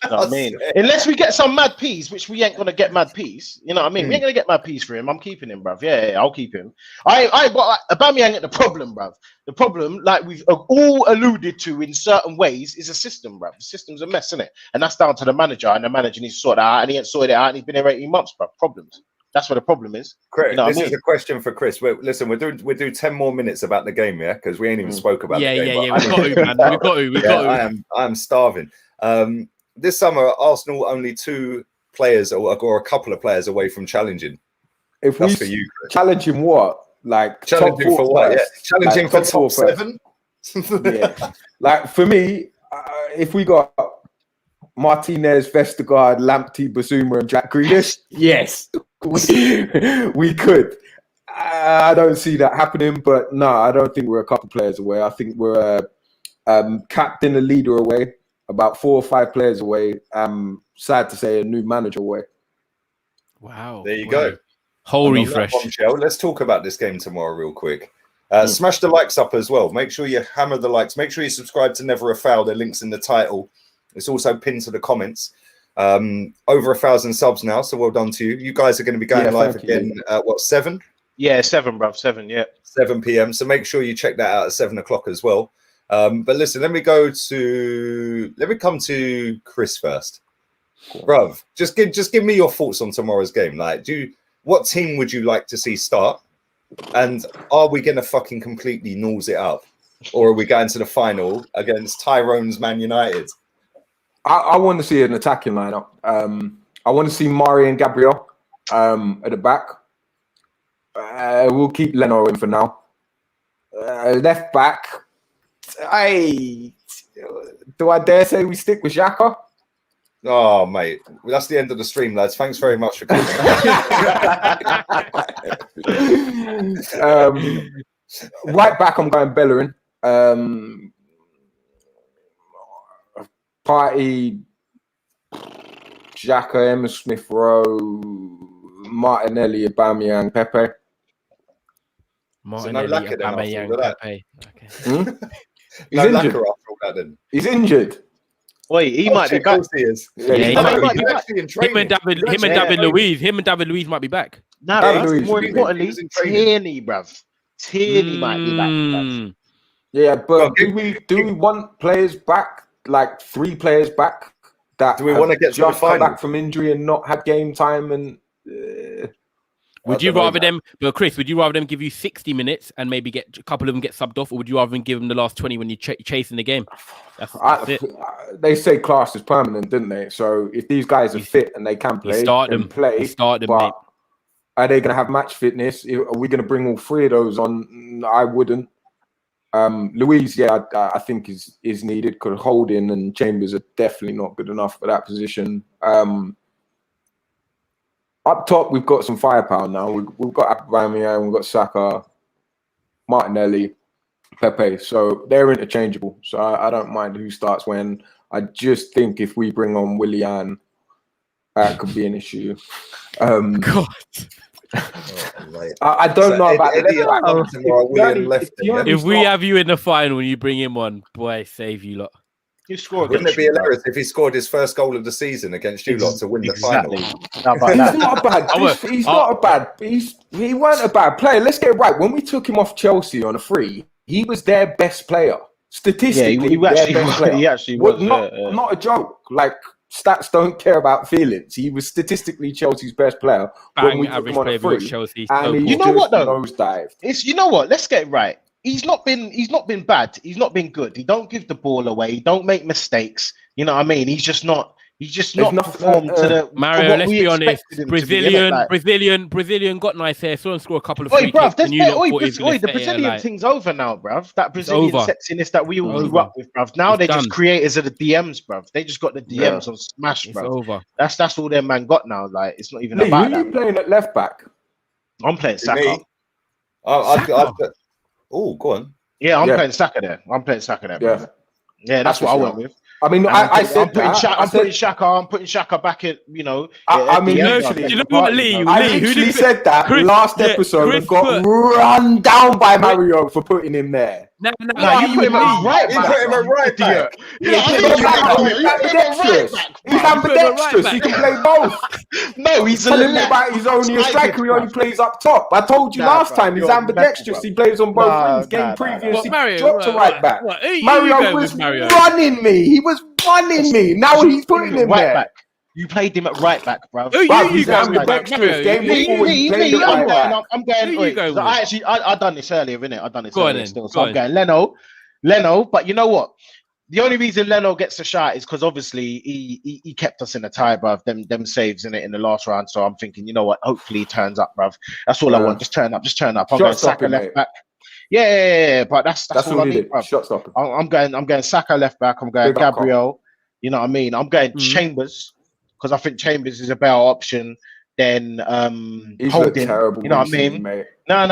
know what I mean? Unless we get some mad piece, which we ain't gonna get mad piece. You know what I mean? We ain't gonna get mad piece for him. I'm keeping him, bruv. Yeah, I'll keep him. But Aubameyang ain't the problem, bruv. The problem, like we've all alluded to in certain ways, is a system, bruv. The system's a mess, isn't it? And that's down to the manager, and the manager needs to sort that out, and he ain't sorted it out, and he's been here 18 months, bruv. Problems. That's what the problem is. Chris, you know this is a question for Chris. We'll do 10 more minutes about the game, yeah, because we ain't even spoke about the game. Yeah. We've got to. I am starving. This summer, Arsenal only 2 players or a couple of players away from challenging. If that's for you, Chris. Challenging what? Like challenging for what? Yeah. Challenging like for top 7. Yeah. Like for me, if we got Martinez, Vestergaard, Lamptey, Basuma, and Jack Grealish, yes, we could. I don't see that happening, but no, I don't think we're a couple players away. I think we're a captain, a leader away, about 4 or 5 players away. Sad to say, a new manager away. Wow. There you go. Whole refresh. Let's talk about this game tomorrow real quick. Smash the likes up as well. Make sure you hammer the likes. Make sure you subscribe to Never a Foul. The link's in the title. It's also pinned to the comments. Over 1,000 subs now, so well done to you. You guys are going to be going live again at 7? Yeah, 7, bruv. 7, yeah. 7 p.m. So make sure you check that out at 7 o'clock as well. But listen, let me come to Chris first. Cool. Bruv, just give me your thoughts on tomorrow's game. Like, what team would you like to see start? And are we going to fucking completely nose it up? Or are we going to the final against Tyrone's Man United? I want to see an attacking lineup. I want to see Mari and Gabriel at the back. We'll keep Leno in for now. Left back. Do I dare say we stick with Xhaka? Oh, mate. That's the end of the stream, lads. Thanks very much for coming. Right back, I'm going Bellerin. Party, Xhaka, Emma Smith Rowe, Martinelli, Aubameyang, Pepe. Martinelli, Aubameyang, Pepe. Okay. He's injured. He's injured. Wait, he might be back. He is. Yeah, he might be back. Him and David Luiz might be back. No, more importantly, Tierney, bruv. Tierney might be back, bruv. Yeah, but do we want players back, like 3 players back? That do we want to get just come back from injury and not have game time? And would you rather them? But Chris, would you rather them give you 60 minutes and maybe get a couple of them get subbed off, or would you rather them give them the last 20 when you're chasing the game? That's it. They say class is permanent, didn't they? So if these guys are fit and they can play, start them. Mate. Are they going to have match fitness? Are we going to bring all 3 of those on? I wouldn't. Luiz, I think is needed because Holding and Chambers are definitely not good enough for that position. Up top, we've got some firepower now. We've got Aubameyang, we've got Saka, Martinelli, Pepe. So they're interchangeable. So I don't mind who starts when. I just think if we bring on Willian, that could be an issue. God. I don't know about if we have you in the final and you bring him on, boy, save you lot. You score. Wouldn't it be hilarious if he scored his first goal of the season against you lot to win the final? He weren't a bad player. Let's get it right. When we took him off Chelsea on a free, he was their best player. Statistically, he actually was not a joke. Like, stats don't care about feelings. He was statistically Chelsea's best player when we took him on a free. Chelsea. And you know what though? Nosedived. You know what? Let's get it right. He's not been bad. He's not been good. He don't give the ball away. He don't make mistakes. You know what I mean? He's just not performed to the Mario. Let's be honest. Brazilian got nice hair. Saw him score a couple of free kicks. The Brazilian thing's over now, bruv. That Brazilian sexiness that we all grew up with, bruv. Now they're just creators of the DMs, bruv. They just got the DMs on Smash, bruv. Over. That's all their man got now. Like, it's not even about that. Who are you playing at left back? I'm playing Saka. Oh, go on. Yeah, I'm playing Saka there. Bruv. Yeah, that's what I went with. I mean, I'm putting Shaka back at, you know. I mean, Lee, I literally said that last episode and got run down by Mario for putting him there. No, you put him at right back. You put him at right back. He's ambidextrous. He can play both. No, he's he's only a striker. He only plays up top. I told you last time he's ambidextrous. He plays on both wings. Game previous, he dropped to right back. Mario was running me. He was running me. Now he's putting him right back. You played him at right back, bro. He's ambidextrous. Game before he played at right back. I'm going. I done this earlier, innit? I done this earlier still. So I'm going Leno. But you know what? The only reason Leno gets a shot is because obviously he kept us in a tie, bruv. Them saves in the last round. So I'm thinking, you know what? Hopefully he turns up, bruv. That's all I want. Just turn up. I'm going Saka left back. Yeah. But that's all I need, bruv. Shot stopper. I'm going Saka left back. I'm going Gabriel. You know what I mean? I'm going Chambers because I think Chambers is a better option than Holding. Terrible, you know what I mean? Mate. No.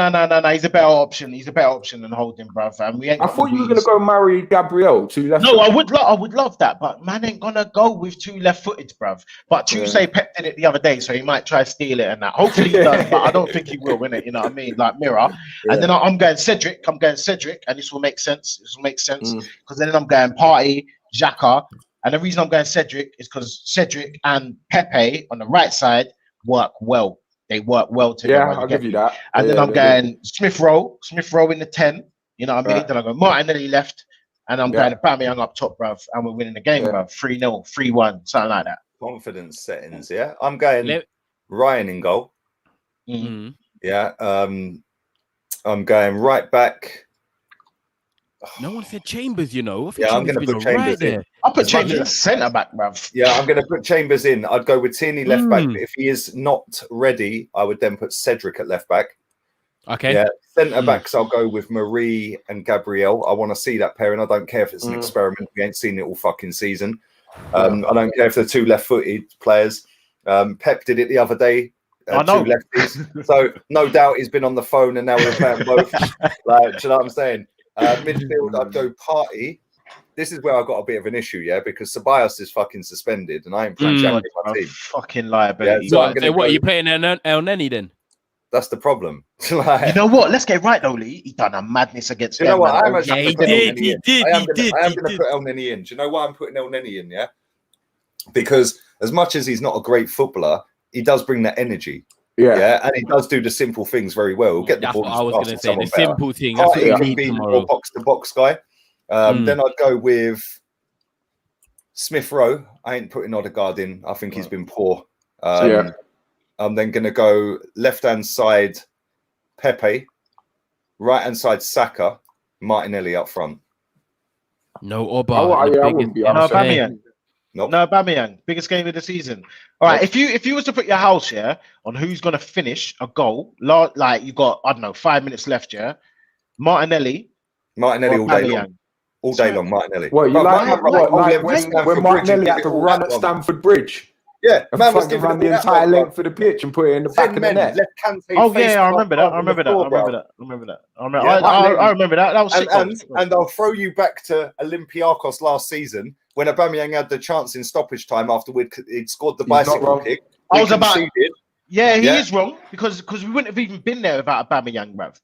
He's a better option. He's a better option than Holding, bruv. And I thought you were gonna go marry Gabriel to left. No, I would love that, but man ain't gonna go with 2 left-footed, bruv. But Tuesday Pep did it the other day, so he might try to steal it and that. Hopefully he does, but I don't think he will win it. You know what I mean? Like Mirror. Yeah. And then I'm going Cedric, and this will make sense. Because then I'm going Partey, Xhaka. And the reason I'm going Cedric is because Cedric and Pepe on the right side work well. They work well together. Yeah, I'll give you that. And then I'm going Smith Rowe in the 10. You know what I mean? Right. Then I go Martinelli left. And I'm going Aubameyang up top, bruv. And we're winning the game, bruv. 3-0, 3-1, something like that. Confidence settings, yeah. I'm going Ryan in goal. Mm-hmm. Yeah. I'm going right back. No one said Chambers, you know. I'm going to put Chambers in. I'll put Chambers in centre back, bruv. Yeah, I'm going to put Chambers in. I'd go with Tierney left back. But if he is not ready, I would then put Cedric at left back. Okay. Yeah, centre backs, I'll go with Marie and Gabriel. I want to see that pairing. I don't care if it's an experiment. We ain't seen it all fucking season. I don't care if they're 2 left-footed players. Pep did it the other day. 2 lefties. So no doubt he's been on the phone and now we're playing both. Do you know what I'm saying? Midfield, I'd go Partey this is where I've got a bit of an issue, yeah, because Ceballos is fucking suspended, and I ain't playing Jack with my team. Fucking liability. Yeah, so what are you playing El Neni then? That's the problem. Like, you know what? Let's get right though, Lee. He done a madness against. You know what? I'm he did. I am going to put El Neni in. Do you know why I'm putting El Neni in? Yeah, because as much as he's not a great footballer, he does bring that energy. Yeah, and he does do the simple things very well. He'll get the ball. I was going to say the simple thing. That's what he can be more box to box guy. Then I'd go with Smith Rowe. I ain't putting Odegaard in. I think he's been poor. I'm then going to go left-hand side Pepe, right-hand side Saka, Martinelli up front. No Oba. Aubameyang. No Aubameyang. Biggest game of the season. All right, if you was to put your house on who's going to finish a goal, like you got, I don't know, 5 minutes left, Martinelli all day long. All day long, Martinelli. Well, you when Martinelli had to run at Stamford Bridge? Yeah, man was run the entire length of the pitch and put it in the back of the net. Oh yeah, I remember that. I remember that. That was sick. And I'll throw you back to Olympiacos last season when Aubameyang had the chance in stoppage time after he'd scored the bicycle kick. I was about. Yeah, he is wrong because we wouldn't have even been there without Aubameyang, bruv.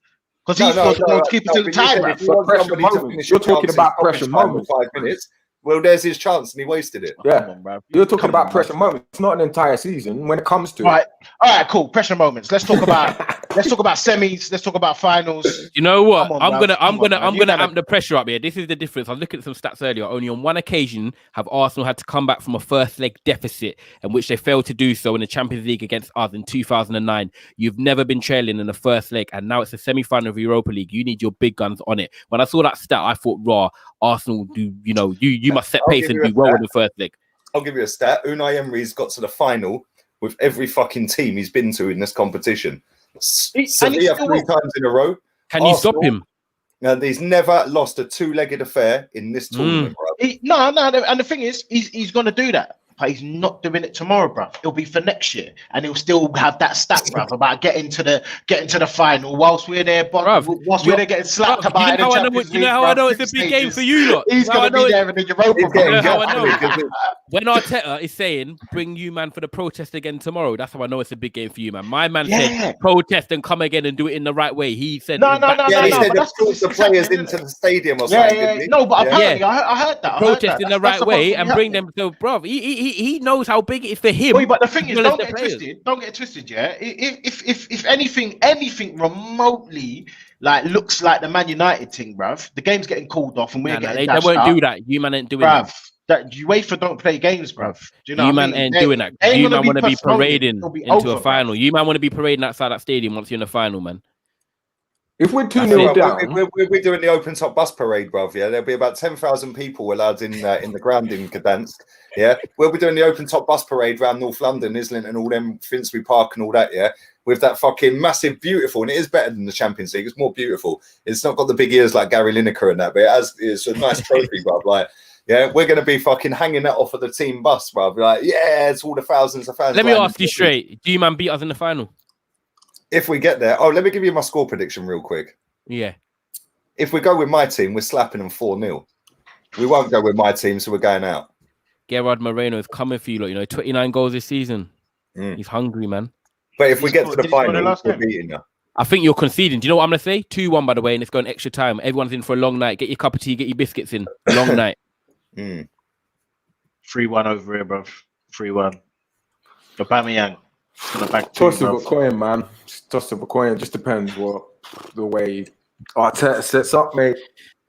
Because he scored the goal to keep it to the time, bruv. You're talking about pressure moments. 5 minutes. Well, there's his chance, and he wasted it. Yeah, you're talking about pressure moments. It's not an entire season when it comes to it. All right, cool. Pressure moments. Let's talk about semis. Let's talk about finals. You know what? I'm gonna amp the pressure up here. This is the difference. I was looking at some stats earlier. Only on one occasion have Arsenal had to come back from a first leg deficit, in which they failed to do so in the Champions League against us in 2009. You've never been trailing in the first leg, and now it's a semi-final of Europa League. You need your big guns on it. When I saw that stat, I thought, raw. Arsenal do, you must set pace and do well in the first leg. I'll give you a stat. Unai Emery's got to the final with every fucking team he's been to in this competition. Sevilla 3 times in a row. Can you stop him? And he's never lost a 2-legged affair in this tournament, bro. No. And the thing is, he's going to do that. But he's not doing it tomorrow, bro. It'll be for next year, and he'll still have that stat, bro, about getting to the final whilst we're there, whilst we're there getting slapped about it. You know how I know it's a big game for you lot. He's going to be there in the Europa. When Arteta is saying, "Bring you man for the protest again tomorrow," that's how I know it's a big game for you, man. My man said, "Protest and come again and do it in the right way." He said, "No." He said the players into the stadium or something. Yeah. No, but apparently I heard that. Protest in the right way and bring them to, bro. He knows how big it is for him. Wait, but the thing is, don't get it twisted, yeah. If anything remotely like looks like the Man United thing, bruv, the game's getting called off and we're getting they won't do that. You man ain't doing that. That UEFA don't play games, bruv. Do you know you man ain't doing that. You man want to be parading into a final. You man want to be parading outside that stadium once you're in the final, man. If we're 2-0 down, we're doing the open top bus parade, bruv. Yeah, there'll be about 10,000 people allowed in the ground in Gdansk. Yeah, we'll be doing the open top bus parade around North London, Islington, and all them Finsbury Park and all that. Yeah, with that fucking massive, beautiful, and it is better than the Champions League. It's more beautiful. It's not got the big ears like Gary Lineker and that, but it's a nice trophy, bruv. Like, yeah, we're gonna be fucking hanging that off of the team bus, bruv. Like, yeah, it's all the thousands of fans. Let me ask you straight: do you man beat us in the final? If we get there, let me give you my score prediction real quick. Yeah. If we go with my team, we're slapping them 4-0. We won't go with my team, so we're going out. Gerard Moreno is coming for you, 29 goals this season. He's hungry, man. But if we get to the final, we're beating you. I think you're conceding. Do you know what I'm going to say? 2-1, by the way, and it's going extra time. Everyone's in for a long night. Get your cup of tea, get your biscuits in. Long night. 3-1 over here, bro. 3-1. Aubameyang. Toss of a coin, man. Toss of a coin. It just depends the way Arteta sets up, mate.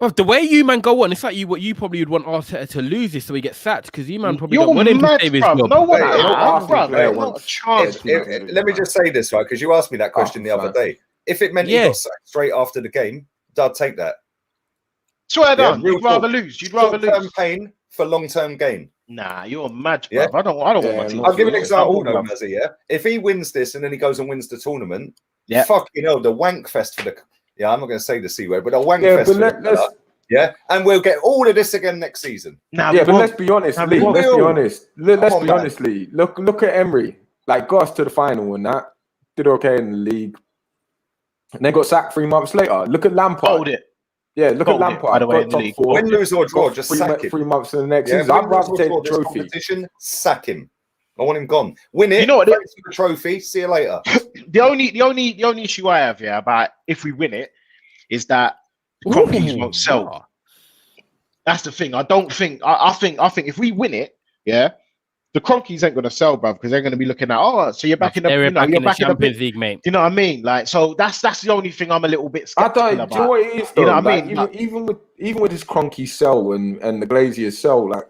Well, the way you man go on, it's like you probably would want Arteta to lose this so he gets sacked because you man probably don't want him to save his job. No one, not a chance. Let me just say this, right? Because you asked me that question the other day. If it meant he got sacked straight after the game, I'd take that. Swear down. You'd rather lose. Short-term pain for long-term gain. Nah, you're mad, bro. I don't want my team. I'll give an example, though, Mazzy, yeah? If he wins this and then he goes and wins the tournament, fucking hell, the wank fest for the... Yeah, I'm not going to say the C word, but a wank fest for the... Yeah, and we'll get all of this again next season. But let's be honest, Lee. Let's be honest. Let's be honest, Lee. Look at Emery. Like, got us to the final and that. Did okay in the league. And then got sacked 3 months later. Look at Lampard. Hold it. Yeah, look at Lampard. By the way, Got top 4. Win, lose or draw, just sack him. 3 months in the next Yeah, season. I'd rather take the trophy. Competition, sack him. I want him gone. Win it. You know what? The trophy. See you later. The only issue I have about if we win it is that the Cronkies won't sell. That's the thing. I think if we win it, yeah, the Cronkies ain't gonna sell, bruv, because they're gonna be looking at, so you're back in the, you're back in the Champions big League, mate. You know what I mean? Like, so that's the only thing I'm a little bit skeptical about. Do you know what it is, though? You know what I like, mean? Even with this Cronky sell and the Glaziers sell, like,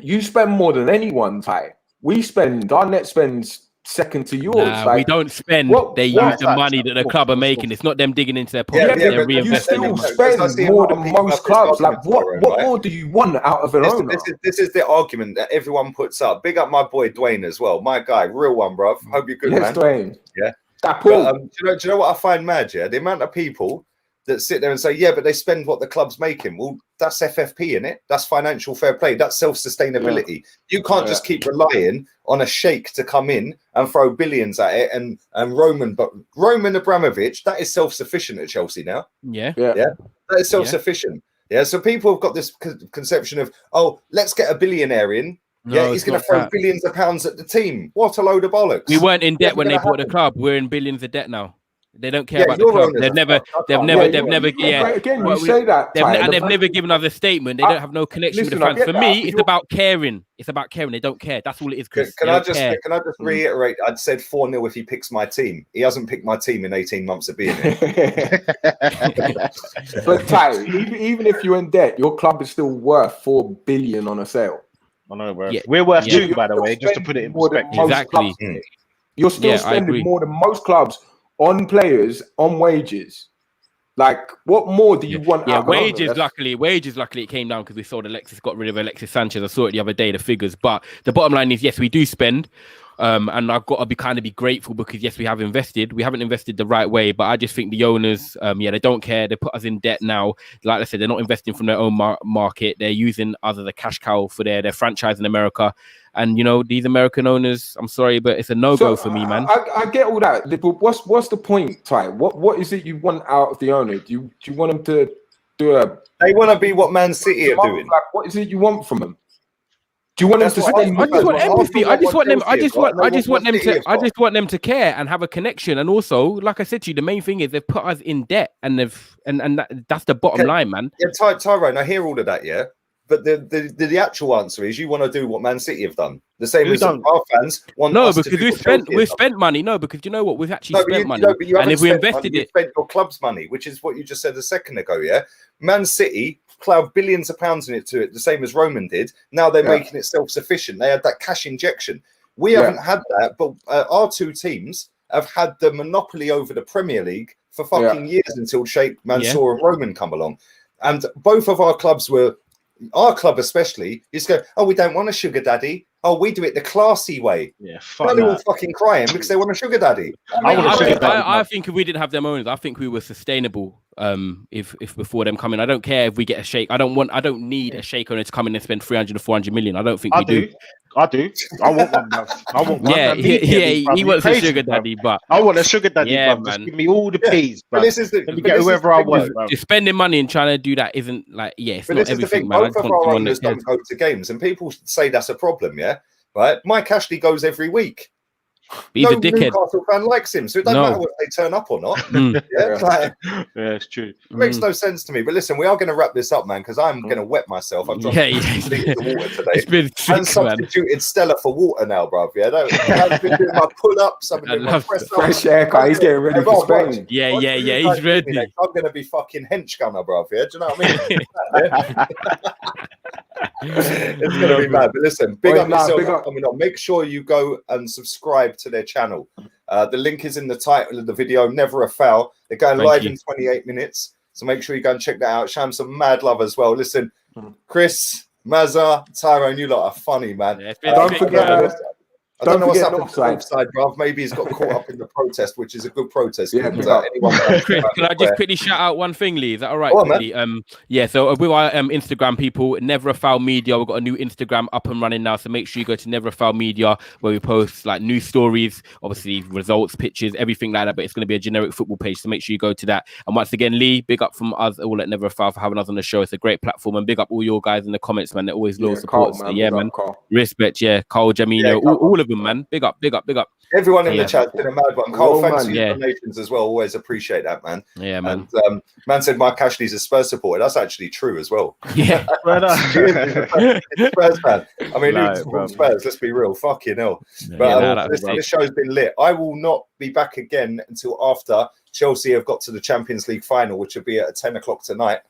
you spend more than anyone, Ty. Our net spends second to yours. Like, we don't spend. They use the money that the club are making. It's not them digging into their pocket. They're reinvesting. You still spend more than most clubs. Like, what more do you want out of an owner? This is the argument that everyone puts up. Big up my boy Dwayne as well. My guy, real one, bruv. Hope you're good, man. Dwayne. Yeah. But, do you know what I find mad? Yeah, the amount of people that sit there and say, yeah, but they spend what the club's making. Well, that's FFP, in it. That's financial fair play. That's self-sustainability. Yeah. You can't just keep relying on a sheikh to come in and throw billions at it. And Roman Abramovich, that is self-sufficient at Chelsea now. Yeah. That is self-sufficient. Yeah. So people have got this conception of, let's get a billionaire in. No, he's going to throw billions of pounds at the team. What a load of bollocks. We weren't in debt when they bought the club. We're in billions of debt now. They don't care about the club. They've never given us a statement. They don't have no connection with the fans. For me, it's about caring. It's about caring. They don't care. That's all it is. Can I just reiterate? I'd said 4-0 if he picks my team. He hasn't picked my team in 18 months of being here. But Ty, even if you're in debt, your club is still worth 4 billion on a sale. I know, bro. We're worth 2, by the way, just to put it in perspective. Exactly. You're still spending more than most clubs on players, on wages. Like, what more do you want? Yeah, wages. Luckily, it came down because we saw got rid of Alexis Sanchez. I saw it the other day, the figures. But the bottom line is, yes, we do spend. And I've got to be grateful because, yes, we have invested. We haven't invested the right way, but I just think the owners, they don't care. They put us in debt now. Like I said, they're not investing from their own market. They're using us as a cash cow for their franchise in America. And, these American owners, I'm sorry, but it's a no-go for me, man. I get all that. But what's the point, Ty? What is it you want out of the owner? Do you want them to do a... They want to be what Man City are doing. Like, what is it you want from them? Do you want them to spend? I just want empathy. I just want them to care and have a connection. And also, like I said to you, the main thing is they've put us in debt, and that's the bottom line, man. Yeah, Tyrone, I hear all of that, yeah. But the actual answer is you want to do what Man City have done. The same as our fans want. No, because we've spent money. No, because you know what? We've actually spent money. And if we invested it, spent your club's money, which is what you just said a second ago. Yeah, Man City plowed billions of pounds into it, the same as Roman did. Now they're making it self-sufficient. They had that cash injection. We haven't had that, but our two teams have had the monopoly over the Premier League for fucking years until Sheikh Mansour and Roman come along. And both of our clubs were. Our club especially used to go, we don't want a sugar daddy. We do it the classy way. Yeah, they're all fucking crying because they want a sugar daddy. I think if we didn't have them owners, I think we were sustainable. If before them coming, I don't care if we get a sheikh. I don't need a sheikh owner to come in and spend 300 or 400 million. I don't think we do. I do. I want one, bro. I want one. Yeah, he wants a sugar daddy, but I want a sugar daddy. Yeah, bro. Just give me all the peas, bro. Let me get whoever I want. Just spending money and trying to do that isn't like, it's but not everything, man. Both of our owners don't go to games, and people say that's a problem. Yeah, right. Mike Ashley goes every week. He's a dickhead. Newcastle fan likes him, so it doesn't matter whether they turn up or not. It's true. It makes no sense to me. But listen, we are going to wrap this up, man, because I'm going to wet myself. I've dropped the water today. It's been and substituted Stella for water now, bruv. Yeah, I've been doing my pull-ups. I've been doing my press-ups. Fresh haircut. He's getting ready for Spain. Yeah. He's ready. I'm going to be fucking hench gunner, bruv. Yeah, do you know what I mean? It's going to be mad. But listen, big up yourself for coming on. Make sure you go and subscribe to their channel. The link is in the title of the video. Never a foul. They're going live in 28 minutes. So make sure you go and check that out. Show them some mad love as well. Listen, Chris, Mazza, Tyrone, you lot are funny, man. Don't forget I don't know what's happened to offside, bruv. Maybe he's got caught up in the protest, which is a good protest. Yeah, Chris, can I just quickly shout out one thing, Lee? Is that all right? Yeah, so with our Instagram people, Never a Foul Media, we've got a new Instagram up and running now. So make sure you go to Never a Foul Media, where we post like news stories, obviously results, pictures, everything like that. But it's going to be a generic football page, so make sure you go to that. And once again, Lee, big up from us all at Never a Foul for having us on the show. It's a great platform, and big up all your guys in the comments, man. They're always loyal supporters. Carl, yeah, man. Respect, Carl, Jamino, all of them, man. Big up. Everyone in the chat's been a mad one. Carl, thanks for your donations as well. Always appreciate that, man. Yeah, man. And, man said Mark Ashley's a Spurs supporter. That's actually true as well. Yeah. Spurs fan. I mean, Spurs, let's be real. Fucking hell. But this show's been lit. I will not be back again until after Chelsea have got to the Champions League final, which will be at 10 o'clock tonight,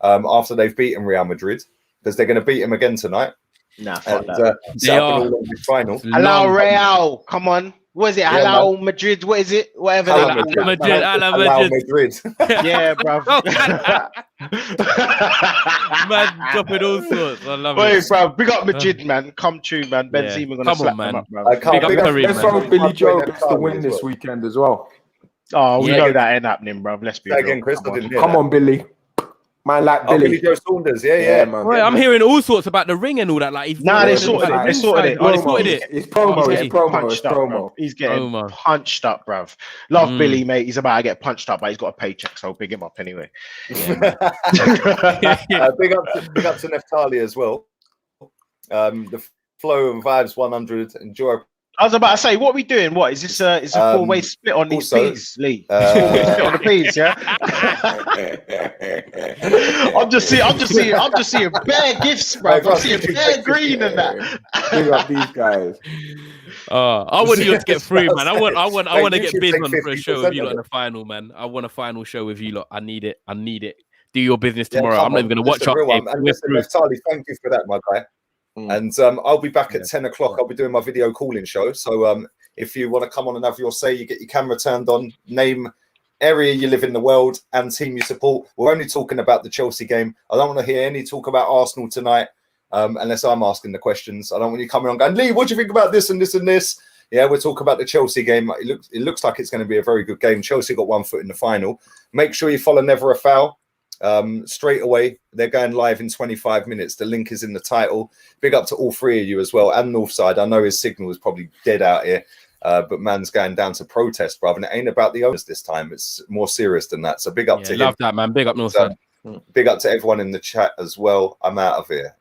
after they've beaten Real Madrid, because they're going to beat them again tonight. Nah, fuck that. They are final. Hello, Real. Come on. What is it? Hello, Madrid. What is it? Whatever. Hello, Madrid. Yeah, bro. Man, dropping all sorts. I love it. Wait, bro. Big up Madrid, man. Come true, man. Benzema gonna slap them up, bro. Let's hope Billy Joe gets the win this weekend as well. Oh, we know that ain't happening, bro. Let's be real. Again, Chris, Come on, Billy. Man, like Billy Joe Saunders, yeah, man. Right, I'm hearing all sorts about the ring and all that. Like, they sorted it. They sorted it. Oh, they sorted it. It's promo. He's getting punched up, bruv. Love Billy, mate. He's about to get punched up, but he's got a paycheck, so big him up anyway. Yeah, big up to Neftali as well. The Flow and Vibes 100. Enjoy. I was about to say, what are we doing? What is this? Is a 4-way split on these peas, Lee? 4-way split on the peas, yeah. I'm just seeing bare gifts, bro. I'm seeing bare green and that. Big up these guys. I want you to get through, man. I want to get big on for a show with you lot in the final, man. I want a final show with you lot. I need it. Do your business tomorrow. I'm not even going to watch our game. Neftali, thank you for that, my guy. And I'll be back at 10 o'clock. I'll be doing my video calling show. So if you want to come on and have your say, you get your camera turned on, name, area you live in the world, and team you support. We're only talking about the Chelsea game. I don't want to hear any talk about Arsenal tonight, unless I'm asking the questions. I don't want you coming on going, Lee, what do you think about this and this and this? Yeah, we're talking about the Chelsea game. It looks like it's going to be a very good game. Chelsea got 1 foot in the final. Make sure you follow Never a Foul. Straight away, they're going live in 25 minutes. The link is in the title. Big up to all three of you as well. And Northside, I know his signal is probably dead out here, but man's going down to protest, brother. And it ain't about the owners this time. It's more serious than that. So big up to him. Love that, man. Big up Northside. Big up to everyone in the chat as well. I'm out of here.